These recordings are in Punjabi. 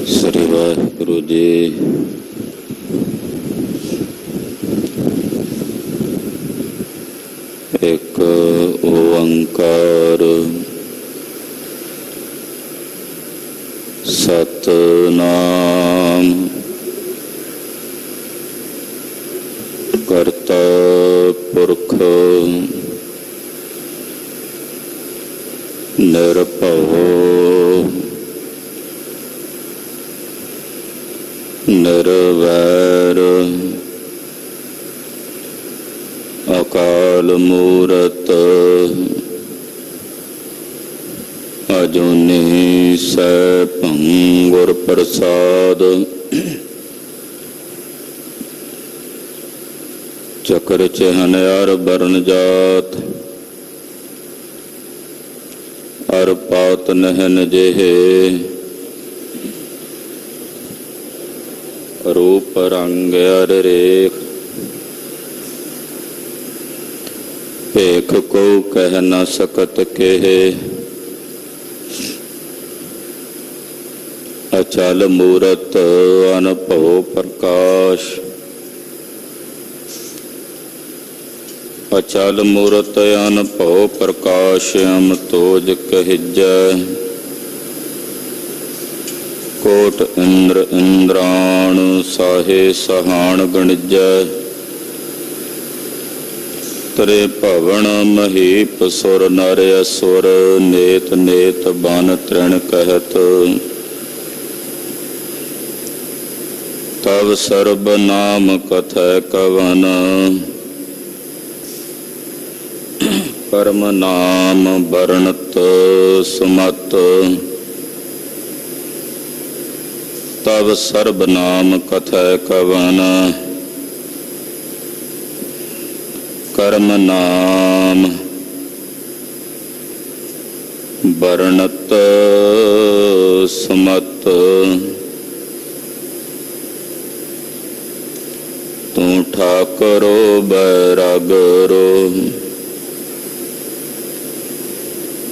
ਸ੍ਰੀ ਵਾਹਿਗੁਰੂ ਜੀ। ਇੱਕ ਓੰਕਾਰ ਸਤਿਨਾਮ ਕਰਤਾ ਪੁਰਖ ਨਿਰਭਉ ਨਿਰਵੈਰ ਅਕਾਲ ਮੂਰਤ ਅਜੂਨੀ ਸੈਭੰ ਗੁਰ ਪ੍ਰਸਾਦ। ਚਕਰ ਚਹਨ ਅਰ ਬਰਨ ਜਾਤ ਅਰ ਪਾਤ ਨਹਿਨ ਜਿਹੇ ਰੂਪ ਰੰਗ ਅਰ ਰੇਖ ਭੇਖ ਕੋ ਕਹਿ ਨ ਸਕਤ ਕੇਹ। ਅਚਲ ਮੂਰਤ ਅਨਭਉ ਪ੍ਰਕਾਸ਼ ਅਚਲ ਮੂਰਤ ਅਨਭਉ ਪ੍ਰਕਾਸ਼ ਅਮਤੋਜ ਕਹਿਜੈ। ਕੋਟ ਇੰਦਰ ਇੰਦਰਾਣ ਸਾਹੇ ਸਹਾਣ ਗਣਿਜੈ। ਤਰੇ ਭਵਨ ਮਹੀਪ ਸੁਰ ਨਰ ਅਸੁਰ ਨੇਤ ਨੇਤ ਬਨ ਤ੍ਰਿਣ ਕਹਿਤ। ਤਵ ਸਰਬ ਨਾਮ ਕਥੈ ਕਵਨ ਪਰਮ ਨਾਮ ਵਰਣਤ ਸੁਮਤ। ਤਵ ਸਰਬ ਨਾਮ ਕਥੈ ਕਵਨ ਕਰਮ ਨਾਮ ਵਰਣਤ ਸੁਮਤ। ਤੂੰ ਠਾਕਰੋ ਬੈਰਾਗਰੋ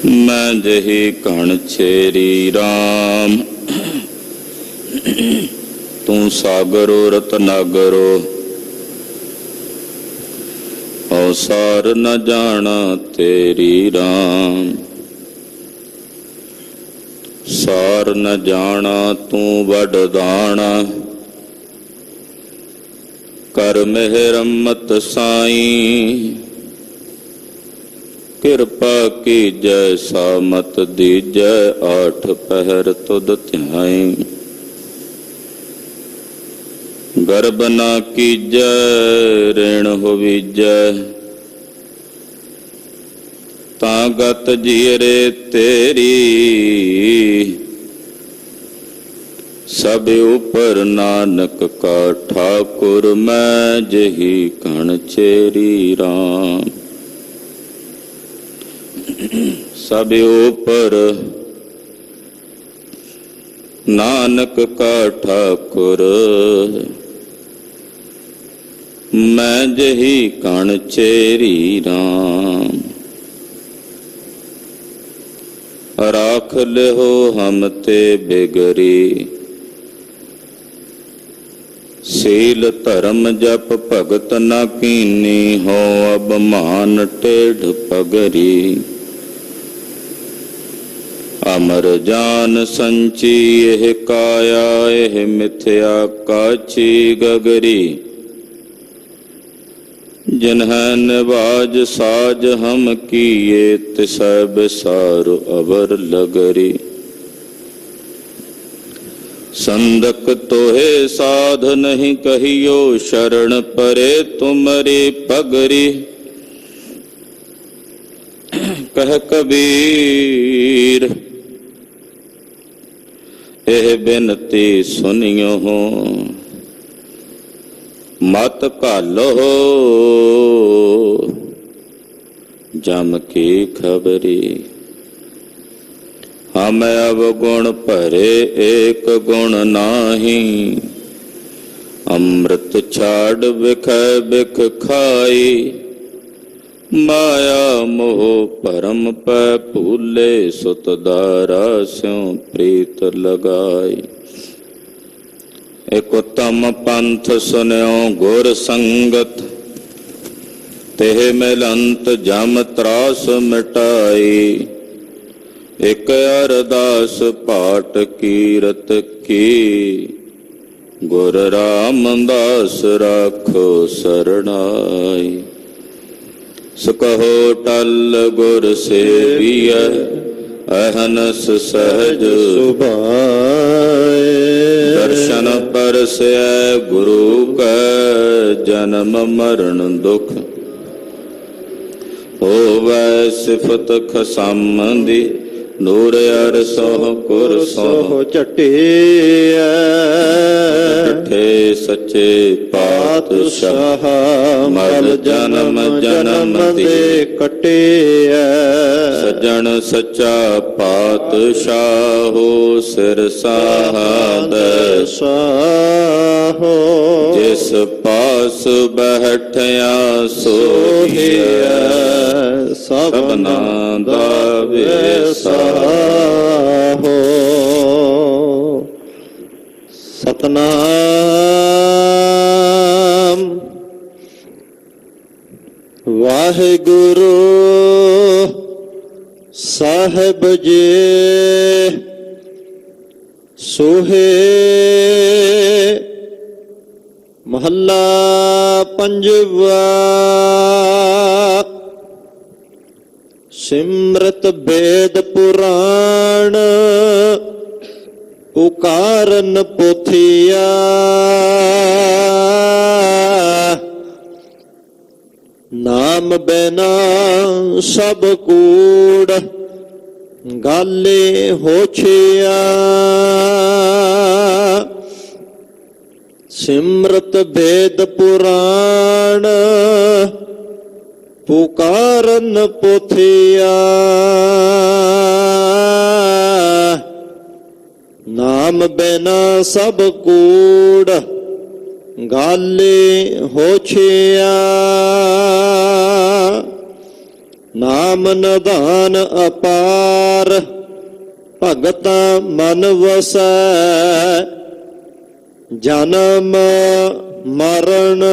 ਮੈਂ ਜਹੀ ਕਣ ਛੇਰੀ ਰਾਮ। ਤੂੰ ਸਾਗਰੋ ਰਤਨਾਗਰੋ ਔਸਾਰ ਨ ਜਾਣਾ ਤੇਰੀ ਰਾਮ। ਸਾਰ ਨ ਜਾਣਾ ਤੂੰ ਵੱਡ ਦਾਣਾ ਕਰ ਮਿਹਰਮਤ ਸਾਈਂ। ਕਿਰਪਾ ਕੀਜੈ ਸਾਮਤ ਦੀਜੈ ਆਠ ਪਹਿਰ ਤੁਧ ਧਿਆਈ। ਗਰਬ ਨਾ ਕੀਜੈ ਰਿਣ ਹੋਵੀਜੈ ਤਾਂ ਗਤ ਜੀਰੇ ਤੇਰੀ। ਸਭ ਉਪਰ ਨਾਨਕ ਕਾ ਠਾਕੁਰ ਮੈਂ ਜਹੀ ਕਣ ਚੇਰੀ ਰਾਮ। ਸਭ ਉਪਰ ਨਾਨਕ ਕਾ ਠਾਕੁਰ ਮੈਂ ਜਹੀ ਕਣ ਚੇਰੀ ਰਾਮ। ਰਾਖ ਲਿਓ ਹਮ ਤੇ ਬਿਗਰੀ ਸੀਲ ਧਰਮ ਜਪ ਭਗਤ ਨਾ ਕੀਨੀ ਹੋ ਅਬਮਾਨ ਟੇਢ ਪਗਰੀ। ਅਮਰ ਜਾਨ ਸੰਚੀ ਇਹ ਕਾਇਆ ਇਹ ਮਿਥਿਆ ਕਾਚੀ ਗਗਰੀ। ਜਿਨਹਿ ਨਿਵਾਜ ਸਾਜ ਹਮ ਕੀਏ ਤਿਸੈ ਬਿਸਾਰ ਅਵਰ ਲਗਰੀ। ਸੰਦਕ ਤੋਹੇ ਸਾਧ ਨਹੀਂ ਕਹੀਓ ਸ਼ਰਨ ਪਰੇ ਤੁਮਰੀ ਪਗਰੀ। ਕਹਿ ਕਬੀਰ ਇਹ ਬਿਨਤੀ ਸੁਨਿਓ ਮਤ ਘਾਲੋ ਜਮ ਕੀ ਖਬਰੀ। ਹਮ ਅਵਗੁਣ ਭਰੇ ਏਕ ਗੁਣ ਨਾਹੀ। ਅੰਮ੍ਰਿਤ ਛਾੜ ਵਿਖੈ ਬਿਖ ਖਾਈ। ਮਾਇਆ ਮੋਹ ਭਰਮ ਪੈ ਭੂਲੇ ਸੁਤ ਦਾਰਾ ਸਿਉ ਪ੍ਰੀਤ ਲਗਾਈ। ਇਕ ਉਤਮ ਪੰਥ ਸੁਨਿਓ ਗੁਰ ਸੰਗਤ, ਤਿਹ ਮਿਲੰਤ ਜਮ ਤਰਾਸ ਮਿਟਾਈ। ਇਕ ਅਰਦਾਸ ਪਾਠ ਕੀਰਤ ਕੀ, ਗੁਰ ਰਾਮਦਾਸ ਰਾਖੋ ਸਰਣਾਈ। ਸਕਹੁ ਟਲ ਗੁਰ ਸੇਵੀਐ, ਅਹਨਸ ਸਹਿਜ ਸੁਭਾਏ। ਦਰਸ਼ਨ ਪਰਸੈ ਗੁਰੂ ਕੈ, ਜਨਮ ਮਰਨ ਦੁਖ ਹੋਵੈ। ਸਿਫਤ ਖਸਮ ਦੀ, ਨੂਰ ਅਰਸੋਂ ਕੁਰ ਸੋਹ ਝਟਿਐ। ਡਿਠੇ ਸੱਚੇ ਪਾਤਸ਼ਾਹ, ਮਲ ਜਨਮ ਜਨਮ ਦੇ ਕਟਿਐ। ਸੱਜਣ ਸੱਚਾ ਪਾਤਸ਼ਾਹੋ, ਸਿਰ ਸਾਹਦੈ ਸਾਹੋ। ਜਿਸ ਪਾਸ ਬੈਠਿਆ ਸੋਹੀਐ, ਸਭਨਾ ਦਾ ਵੇਸਾ ਹੋ। ਸਤਨਾਮ। ਵਾਹਿਗੁਰੂ ਸਾਹਿਬ ਜੀ ਸੋਹੇ। ਮਹੱਲਾ ਪੰਜਵਾ। ਸਿਮਰਤ ਬੇਦ ਪੁਰਾਣ, ਪੁਕਾਰਨ ਪੋਥੀਆ। ਨਾਮ ਬਿਨਾ ਸਭ ਕੂੜ, ਗਾਲੇ ਹੋਛਿਆ। ਸਿਮਰਤ ਬੇਦ ਪੁਰਾਣ, ਪੁਕਾਰਨ ਪੋਥੀਆ। ਨਾਮ ਬਿਨਾ ਸਭ ਕੂੜ, ਗਾਲੇ ਹੋਛਿਆ। ਨਾਮ ਨਿਧਾਨ ਅਪਾਰ, ਭਗਤਾ ਮਨ ਵਸੈ। ਜਨਮ ਮਰਨ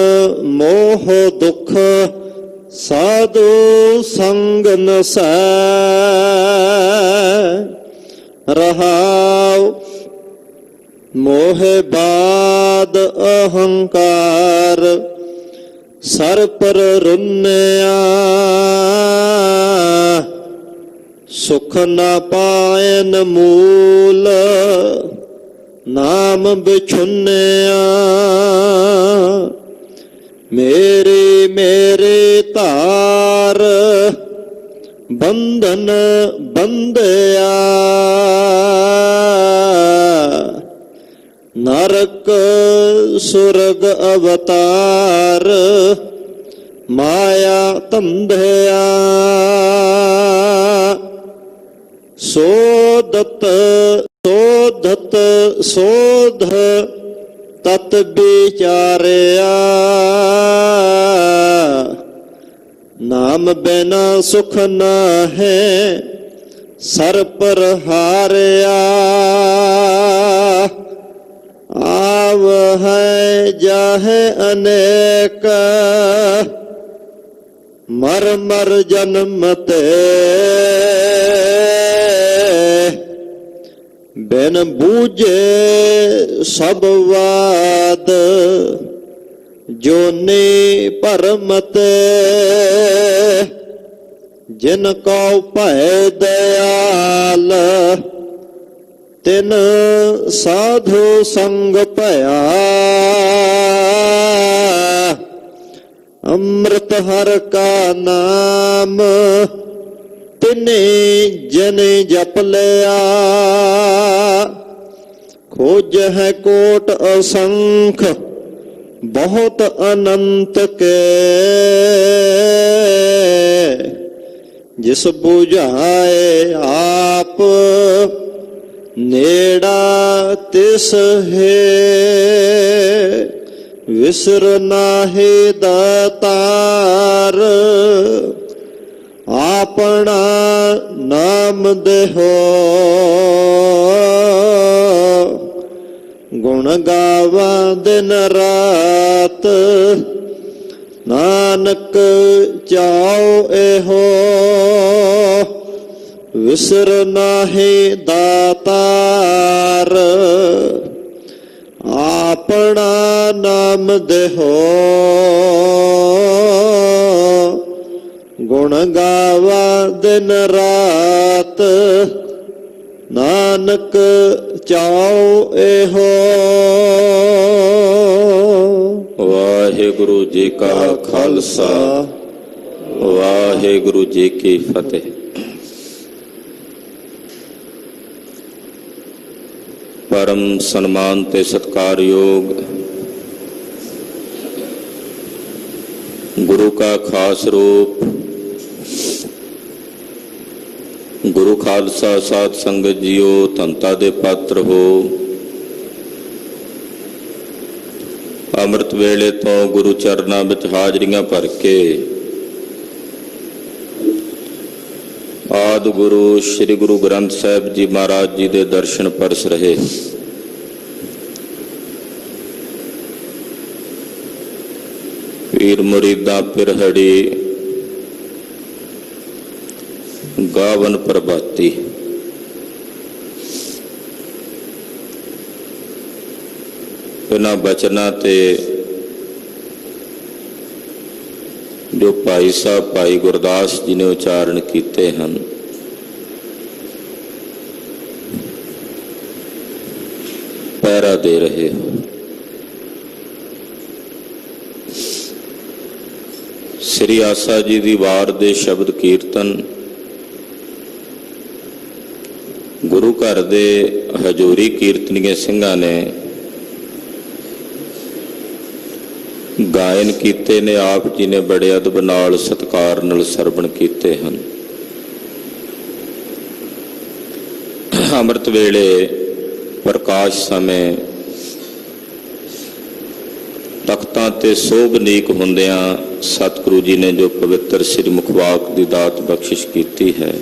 ਮੋਹ ਦੁਖ, ਸਾਧੂ ਸੰਗ ਨਸੈ। ਰਹਾਉ ਮੋਹਿ ਬਾਦ ਅਹੰਕਾਰ, ਸਰ ਪਰ ਰੁੰਨਿਆ। ਸੁਖ ਨਾ ਪਾਇਨ ਮੂਲ, ਨਾਮ ਬਿਛੁੰਨਿਆ। ਮੇਰੇ ਮੇਰੇ ਧਾਰ, ਬੰਧਨ ਬੰਧਿਆ। ਨਰਕ ਸੁਰਗ ਅਵਤਾਰ, ਮਾਇਆ ਧੰਧਿਆ। ਸੋਧਤ ਸੋਧਤ ਸੋਧ, ਤਤ ਵਿਚਾਰਿਆ। ਨਾਮ ਬਿਨਾ ਸੁਖ ਨਾ ਹੈ, ਸਰ ਪਰ ਹਾਰਿਆ। ਆਵ ਹੈ ਜਾਹੇ ਅਨੇਕ, ਮਰ ਮਰ ਜਨਮ ਤੇ। ਬਿਨ ਬੂਝੇ ਸਭ ਵਾਦ, ਜੋਨੀ ਭਰਮ ਤੇ। ਜਿਨ ਕਉ ਭੈ ਦਇਆਲ, ਤਿਨ ਸਾਧੂ ਸੰਗ ਭਇਆ। ਅੰਮ੍ਰਿਤ ਹਰਿ ਕਾ ਨਾਮ, ਤਿਨੇ ਜਨੇ ਜਪ ਲਿਆ। ਖੋਜ ਹੈ ਕੋਟ ਅਸੰਖ, ਬਹੁਤ ਅਨੰਤ ਕੇ। ਜਿਸ ਬੁਝਾਏ ਆਪ, ਨੇੜਾ ਤਿਸ ਹੈ। ਵਿਸਰ ਨਾਹੀ ਦਾਤਾਰ, ਆਪਣਾ ਨਾਮ ਦੇਹੋ। ਗੁਣ ਗਾਵਾਂ ਦਿਨ ਰਾਤ, ਨਾਨਕ ਚਾਉ ਇਹੋ ਵਿਸਰ ਨਾਹੀ ਦਾਤਾਰ। ਆਪਣਾ ਨਾਮ ਦੇਹੋ ਗੁਣ ਗਾਵਾ ਦਿਨ ਰਾਤ, ਨਾਨਕ ਚਾਉ ਇਹੋ। ਵਾਹਿਗੁਰੂ ਜੀ ਕਾ ਖਾਲਸਾ, ਵਾਹਿਗੁਰੂ ਜੀ ਕੀ ਫਤਿਹ। ਪਰਮ ਸਨਮਾਨ ਤੇ ਸਤਿਕਾਰਯੋਗ ਗੁਰੂ ਕਾ ਖਾਸ ਰੂਪ ਗੁਰੂ ਖਾਲਸਾ ਸਾਧ ਸੰਗਤ ਜੀਓ, ਧੰਤਾ ਦੇ ਪਾਤਰ ਹੋ। ਅੰਮ੍ਰਿਤ ਵੇਲੇ ਤੋਂ ਗੁਰੂ ਚਰਨਾਂ ਵਿੱਚ ਹਾਜ਼ਰੀਆਂ ਭਰ ਕੇ ਆਦਿ ਗੁਰੂ ਸ੍ਰੀ ਗੁਰੂ ਗ੍ਰੰਥ ਸਾਹਿਬ ਜੀ ਮਹਾਰਾਜ ਜੀ ਦੇ ਦਰਸ਼ਨ ਪਰਸ ਰਹੇ। ਪੀਰ ਮੁਰੀਦਾਂ ਪਿਰਹੜੀ ਗਾਵਨ ਪ੍ਰਭਾਤੀ। ਇਹਨਾਂ ਬਚਨਾਂ ਤੇ ਜੋ ਭਾਈ ਸਾਹਿਬ ਭਾਈ ਗੁਰਦਾਸ ਜੀ ਨੇ ਉਚਾਰਨ ਕੀਤੇ ਹਨ, ਪਹਿਰਾ ਦੇ ਰਹੇ ਹੋ। ਸ੍ਰੀ ਆਸਾ ਜੀ ਦੀ ਵਾਰ ਦੇ ਸ਼ਬਦ ਕੀਰਤਨ ਗੁਰੂ ਘਰ ਦੇ ਹਜ਼ੂਰੀ ਕੀਰਤਨੀਏ ਸਿੰਘਾਂ ਨੇ ਗਾਇਨ ਕੀਤੇ ਨੇ। ਆਪ ਜੀ ਨੇ ਬੜੇ ਅਦਬ ਨਾਲ ਸਤਿਕਾਰ ਨਾਲ ਸਰਵਣ ਕੀਤੇ ਹਨ। ਅੰਮ੍ਰਿਤ ਵੇਲੇ ਪ੍ਰਕਾਸ਼ ਸਮੇਂ ਤਖਤਾਂ ਤੇ ਸੋਭਨੀਕ ਹੁੰਦਿਆਂ ਸਤਿਗੁਰੂ ਜੀ ਨੇ ਜੋ ਪਵਿੱਤਰ ਸ੍ਰੀ ਮੁਖਵਾਕ ਦੀ ਦਾਤ ਬਖਸ਼ਿਸ਼ ਕੀਤੀ ਹੈ,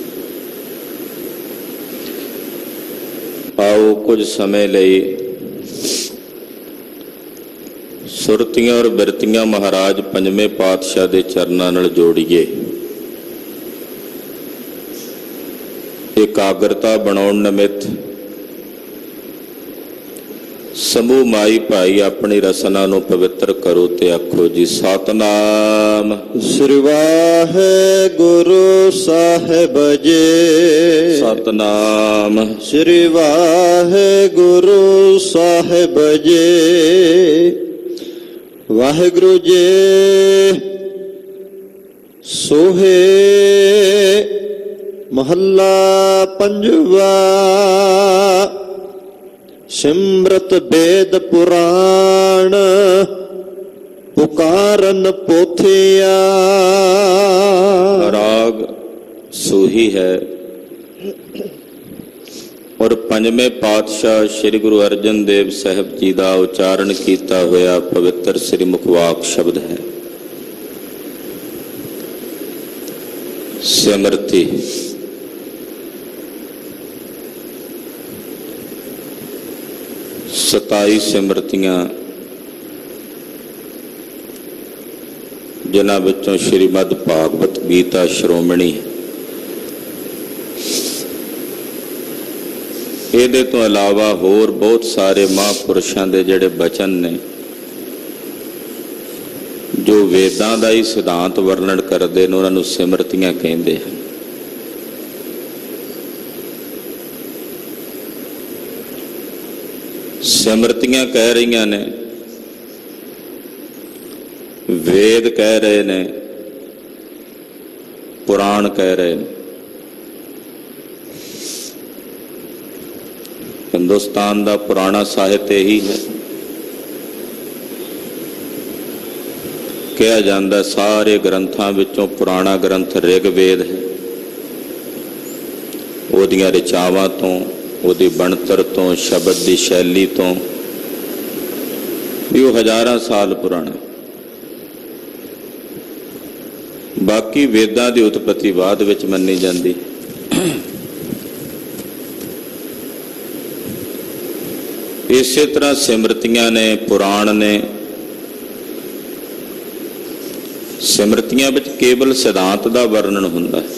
ਆਓ ਕੁਝ ਸਮੇਂ ਲਈ ਸੁਰਤੀਆਂ ਔਰ ਬਿਰਤੀਆਂ ਮਹਾਰਾਜ ਪੰਜਵੇਂ ਪਾਤਸ਼ਾਹ ਦੇ ਚਰਨਾਂ ਨਾਲ ਜੋੜੀਏ। ਇਕਾਗਰਤਾ ਬਣਾਉਣ ਨਿਮਿਤ ਸਮੂਹ ਮਾਈ ਭਾਈ ਆਪਣੀ ਰਸਨਾ ਨੂੰ ਪਵਿੱਤਰ ਕਰੋ ਤੇ ਆਖੋ ਜੀ ਸਤਿਨਾਮ ਸ੍ਰੀ ਵਾਹਿਗੁਰੂ ਸਾਹਿਬ ਜੀ। ਸਤਿਨਾਮ ਸ੍ਰੀ ਵਾਹਿਗੁਰੂ ਸਾਹਿਬ ਜੀ। ਵਾਹਿਗੁਰੂ ਜੀ ਸੋਹੇ ਮਹੱਲਾ ਪੰਜਵਾ। ਸਿਮਰਤ ਬੇਦ ਪੁਰਾਣ ਪੁਕਾਰਨ ਪੋਥਿਆ। ਰਾਗ ਸੂਹੀ ਹੈ ਔਰ ਪੰਜਵੇਂ ਪਾਤਸ਼ਾਹ ਸ੍ਰੀ ਗੁਰੂ ਅਰਜਨ ਦੇਵ ਸਾਹਿਬ ਜੀ ਦਾ ਉਚਾਰਨ ਕੀਤਾ ਹੋਇਆ ਪਵਿੱਤਰ ਸ੍ਰੀ ਮੁਖਵਾਕ ਸ਼ਬਦ ਹੈ। ਸਿਮਰਤੀ ਸਤਾਈ ਸਿਮਰਤੀਆਂ, ਜਿਨ੍ਹਾਂ ਵਿੱਚੋਂ ਸ਼੍ਰੀਮਦ ਭਾਗਵਤ ਗੀਤਾ ਸ਼੍ਰੋਮਣੀ। ਇਹਦੇ ਤੋਂ ਇਲਾਵਾ ਹੋਰ ਬਹੁਤ ਸਾਰੇ ਮਹਾਂਪੁਰਸ਼ਾਂ ਦੇ ਜਿਹੜੇ ਬਚਨ ਨੇ ਜੋ ਵੇਦਾਂ ਦਾ ਹੀ ਸਿਧਾਂਤ ਵਰਣਨ ਕਰਦੇ ਨੇ, ਉਹਨਾਂ ਨੂੰ ਸਿਮਰਤੀਆਂ ਕਹਿੰਦੇ ਹਨ। ਸਿਮਰਤੀਆਂ ਕਹਿ ਰਹੀਆਂ ਨੇ, ਵੇਦ ਕਹਿ ਰਹੇ ਨੇ, ਪੁਰਾਣ ਕਹਿ ਰਹੇ ਨੇ। ਹਿੰਦੁਸਤਾਨ ਦਾ ਪੁਰਾਣਾ ਸਾਹਿਤ ਇਹੀ ਹੈ। ਕਿਹਾ ਜਾਂਦਾ ਸਾਰੇ ਗ੍ਰੰਥਾਂ ਵਿੱਚੋਂ ਪੁਰਾਣਾ ਗ੍ਰੰਥ ਰਿਗਵੇਦ ਹੈ। ਉਹਦੀਆਂ ਰਚਾਵਾਂ ਤੋਂ, ਉਹਦੀ ਬਣਤਰ ਤੋਂ, ਸ਼ਬਦ ਦੀ ਸ਼ੈਲੀ ਤੋਂ ਵੀ ਉਹ ਹਜ਼ਾਰਾਂ ਸਾਲ ਪੁਰਾਣਾ। ਬਾਕੀ ਵੇਦਾਂ ਦੀ ਉਤਪਤੀ ਬਾਅਦ ਵਿੱਚ ਮੰਨੀ ਜਾਂਦੀ। ਇਸੇ ਤਰ੍ਹਾਂ ਸਿਮਰਤੀਆਂ ਨੇ, ਪੁਰਾਣ ਨੇ। ਸਿਮਰਤੀਆਂ ਵਿੱਚ ਕੇਵਲ ਸਿਧਾਂਤ ਦਾ ਵਰਣਨ ਹੁੰਦਾ ਹੈ,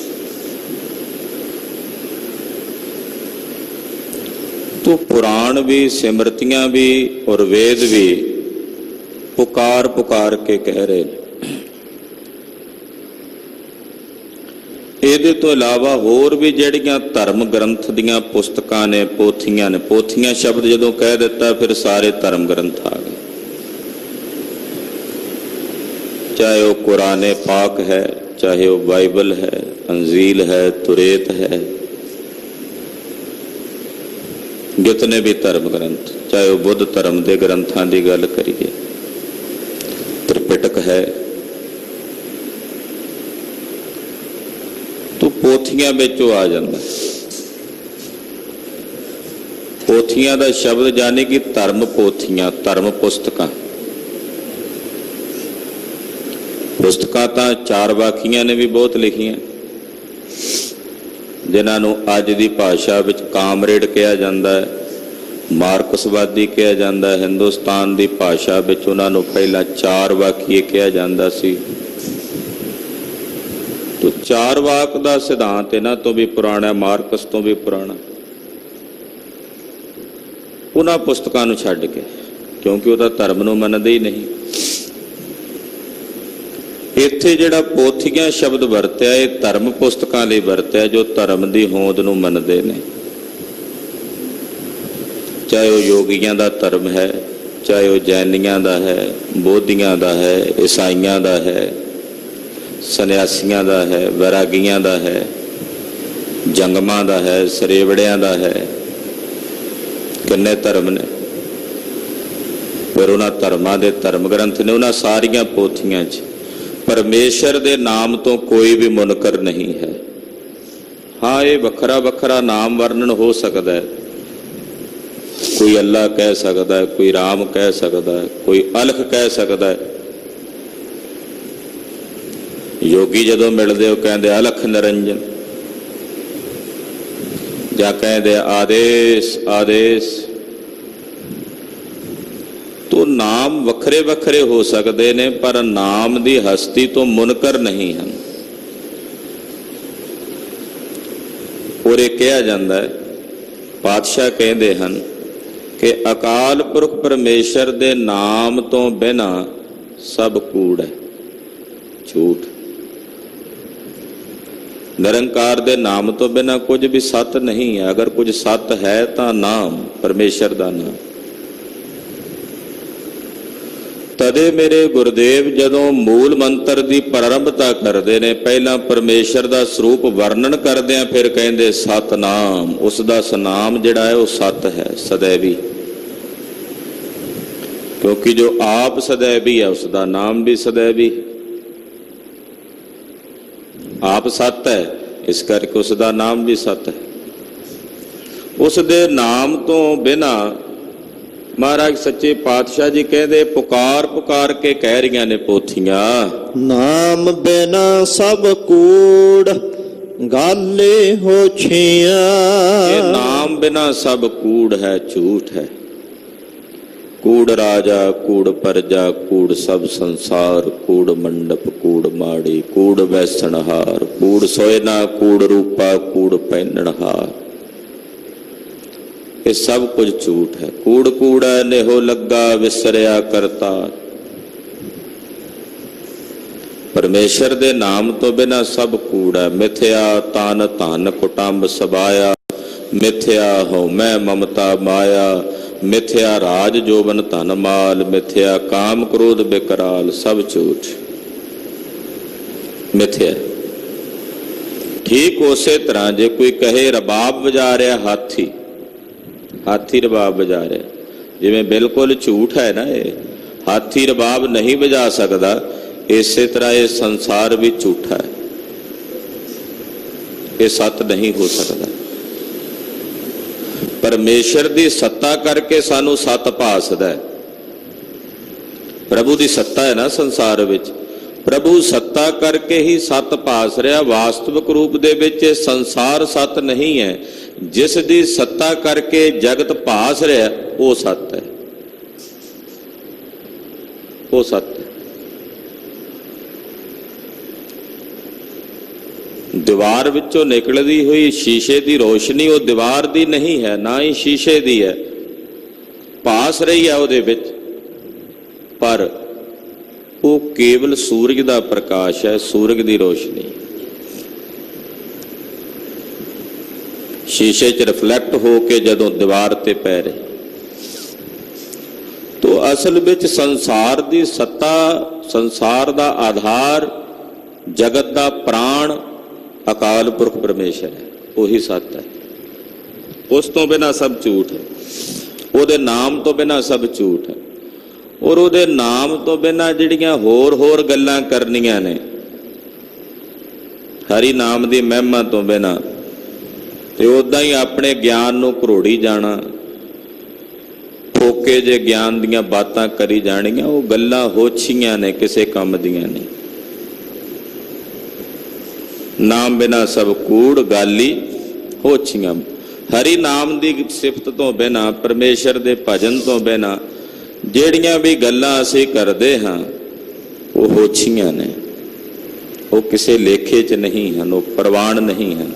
तो पुराण भी, सिमरतियां भी और वेद भी पुकार पुकार के कह रहे हैं। ਇਹਦੇ ਤੋਂ ਇਲਾਵਾ ਹੋਰ ਵੀ ਜਿਹੜੀਆਂ ਧਰਮ ਗ੍ਰੰਥ ਦੀਆਂ ਪੁਸਤਕਾਂ ਨੇ, ਪੋਥੀਆਂ ਨੇ, ਪੋਥੀਆਂ ਸ਼ਬਦ ਜਦੋਂ ਕਹਿ ਦਿੱਤਾ ਫਿਰ ਸਾਰੇ ਧਰਮ ਗ੍ਰੰਥ ਆ ਗਏ, ਚਾਹੇ ਉਹ ਕੁਰਾਨੇ ਪਾਕ ਹੈ, ਚਾਹੇ ਉਹ ਬਾਈਬਲ ਹੈ, ਅੰजील है, तुरेत है, जितने भी धर्म ग्रंथ, चाहे वो बुद्ध धर्म के ग्रंथों की गल करिए, त्रिपिटक है, तो पोथियां विचों आ जाता। पोथियां का शब्द यानी कि धर्म पोथियां, धर्म पुस्तकां। पुस्तकां तां चार वाकियां ने भी बहुत लिखियां, जिन्हों अज की भाषा विच कामरेड कहा जाता है, मार्क्सवादी कहा जाता है। हिंदुस्तान की भाषा विच उन्होंने पहला चार वाकिए कहा जाता सी। तो चार वाक का सिद्धांत इन्हां तो भी पुराना, मार्क्स तो भी पुराना। उन्हां पुस्तकां नूं छड्ड के, क्योंकि वह धर्म नूं मनदे ही नहीं। इत्थे जिहड़ा पोथियां शब्द वरत्या है धर्म पुस्तकां लई वरत्या, जो धर्म की होंद नूं मनदे ने। चाहे वह योगियां दा धर्म है, चाहे वह जैनियां दा है, बोधियां दा है, ईसाइयां दा है, सन्यासियां दा है, वैरागियां दा है, जंगमां दा है, सरेवड़ियां दा है। किन्ने धर्म ने, फिर उन्हां धर्मां दे धर्म ग्रंथ ने। उन्हां सारियां पोथियां 'च परमेश्वर के नाम तो कोई भी मुनकर नहीं है। हाँ, ये वखरा वखरा नाम वर्णन हो सकता है, कोई अल्लाह कह सकता है, कोई राम कह सकता है, कोई अलख कह सकता है। योगी जदों मिलते हो कहते अलख निरंजन, या कहते आदेश आदेश। तो नाम वखरे वखरे हो सकते हैं, पर नाम की हस्ती तो मुनकर नहीं हैं। और यह कहा जाता है, पातशाह कहते हैं कि अकाल पुरख परमेश्वर के नाम तो बिना सब कूड़ है, झूठ। निरंकार के नाम तो बिना कुछ भी सत नहीं है। अगर कुछ सत है तो नाम, परमेश्वर का नाम। तदे मेरे गुरुदेव जदों मूल मंत्र की प्रारंभता करते हैं, पहला परमेश्वर का स्वरूप वर्णन करते हैं, फिर कहते सतनाम। उसका सनाम जिहड़ा है वह सत है, सदैवी। क्योंकि जो आप सदैवी है उसका नाम भी सदैवी। आप सत है, इस करके उसका नाम भी सत है। उसके नाम तो बिना महाराज सच्चे पातशाह जी कहते पुकार पुकार के कह रही ने पोथियां, नाम बिना सब कूड़ गाले हो छिया। ये नाम बिना सब कूड़ है, झूठ है। कूड़ राजा, कूड़ प्रजा, कूड़ सब संसार, कूड़ मंडप, कूड़ माड़ी, कूड़ वैसणहार, कूड़ सोयना, कूड़ रूपा, कूड़ पहनहार। ये सब कुछ झूठ है। कूड़ कूड़ा नेहो लगा विसरिया करता। परमेश्वर दे नाम तो बिना सब कूड़ा। मिथ्या तान धन कुटुंब सबाया, मिथ्या हो मैं ममता माया, मिथ्या राज जोबन धन माल, मिथ्या काम क्रोध बिकराल। सब झूठ, मिथ्या। ठीक उसे तरह जे कोई कहे रबाब बजा रहा हाथी, हाथी रबाब बजा रहा, जिवें बिल्कुल झूठ है ना। ये हाथी रबाब नहीं बजा सकता, इसे तरह ये संसार भी झूठा है, ये सत नहीं हो सकता। परमेश्वर की सत्ता करके सानू सत भासदा है। प्रभु की सत्ता है ना संसार विच, ਪ੍ਰਭੂ ਸੱਤਾ ਕਰਕੇ ਹੀ ਸੱਤ ਭਾਸ ਰਿਹਾ। ਵਾਸਤਵਿਕ ਰੂਪ ਦੇ ਵਿੱਚ ਇਹ ਸੰਸਾਰ ਸੱਤ ਨਹੀਂ ਹੈ। ਜਿਸ ਦੀ ਸੱਤਾ ਕਰਕੇ ਜਗਤ ਭਾਸ ਰਿਹਾ ਉਹ ਸੱਤ ਹੈ, ਉਹ ਸੱਤ ਹੈ। ਦੀਵਾਰ ਵਿੱਚੋਂ ਨਿਕਲਦੀ ਹੋਈ ਸ਼ੀਸ਼ੇ ਦੀ ਰੋਸ਼ਨੀ ਉਹ ਦੀਵਾਰ ਦੀ ਨਹੀਂ ਹੈ, ਨਾ ਹੀ ਸ਼ੀਸ਼ੇ ਦੀ ਹੈ, ਭਾਸ ਰਹੀ ਹੈ ਉਹਦੇ ਵਿੱਚ, ਪਰ ਉਹ ਕੇਵਲ ਸੂਰਜ ਦਾ ਪ੍ਰਕਾਸ਼ ਹੈ, ਸੂਰਜ ਦੀ ਰੋਸ਼ਨੀ। ਸ਼ੀਸ਼ੇ 'ਚ ਰਿਫਲੈਕਟ ਹੋ ਕੇ ਜਦੋਂ ਦੀਵਾਰ ਤੇ ਪੈ ਰਹੀ, ਤੋ ਅਸਲ ਵਿੱਚ ਸੰਸਾਰ ਦੀ ਸੱਤਾ, ਸੰਸਾਰ ਦਾ ਆਧਾਰ, ਜਗਤ ਦਾ ਪ੍ਰਾਣ ਅਕਾਲ ਪੁਰਖ ਪਰਮੇਸ਼ਰ ਹੈ, ਉਹੀ ਸੱਤ ਹੈ। ਉਸ ਤੋਂ ਬਿਨਾਂ ਸਭ ਝੂਠ ਹੈ, ਉਹਦੇ ਨਾਮ ਤੋਂ ਬਿਨਾਂ ਸਭ ਝੂਠ ਹੈ। ਔਰ ਉਹਦੇ ਨਾਮ ਤੋਂ ਬਿਨਾਂ ਜਿਹੜੀਆਂ ਹੋਰ ਗੱਲਾਂ ਕਰਨੀਆਂ ਨੇ, ਹਰੀ ਨਾਮ ਦੀ ਮਹਿਮਾ ਤੋਂ ਬਿਨਾਂ, ਤੇ ਉਦਾਂ ਹੀ ਆਪਣੇ ਗਿਆਨ ਨੂੰ ਘਰੋੜੀ ਜਾਣਾ, ਫੋਕੇ ਜੇ ਗਿਆਨ ਦੀਆਂ ਬਾਤਾਂ ਕਰੀ ਜਾਣੀਆਂ, ਉਹ ਗੱਲਾਂ ਹੋਛੀਆਂ ਨੇ, ਕਿਸੇ ਕੰਮ ਦੀਆਂ ਨਹੀਂ। ਨਾਮ ਬਿਨਾਂ ਸਭ ਕੂੜ, ਗਾਲੀ ਹੋਛੀਆਂ। ਹਰੀ ਨਾਮ ਦੀ ਸਿਫਤ ਤੋਂ ਬਿਨਾਂ, ਪਰਮੇਸ਼ਰ ਦੇ ਭਜਨ ਤੋਂ ਬਿਨਾਂ ਜਿਹੜੀਆਂ ਵੀ ਗੱਲਾਂ ਅਸੀਂ ਕਰਦੇ ਹਾਂ ਉਹ ਹੋਛੀਆਂ ਨੇ, ਉਹ ਕਿਸੇ ਲੇਖੇ 'ਚ ਨਹੀਂ ਹਨ, ਉਹ ਪ੍ਰਵਾਨ ਨਹੀਂ ਹਨ।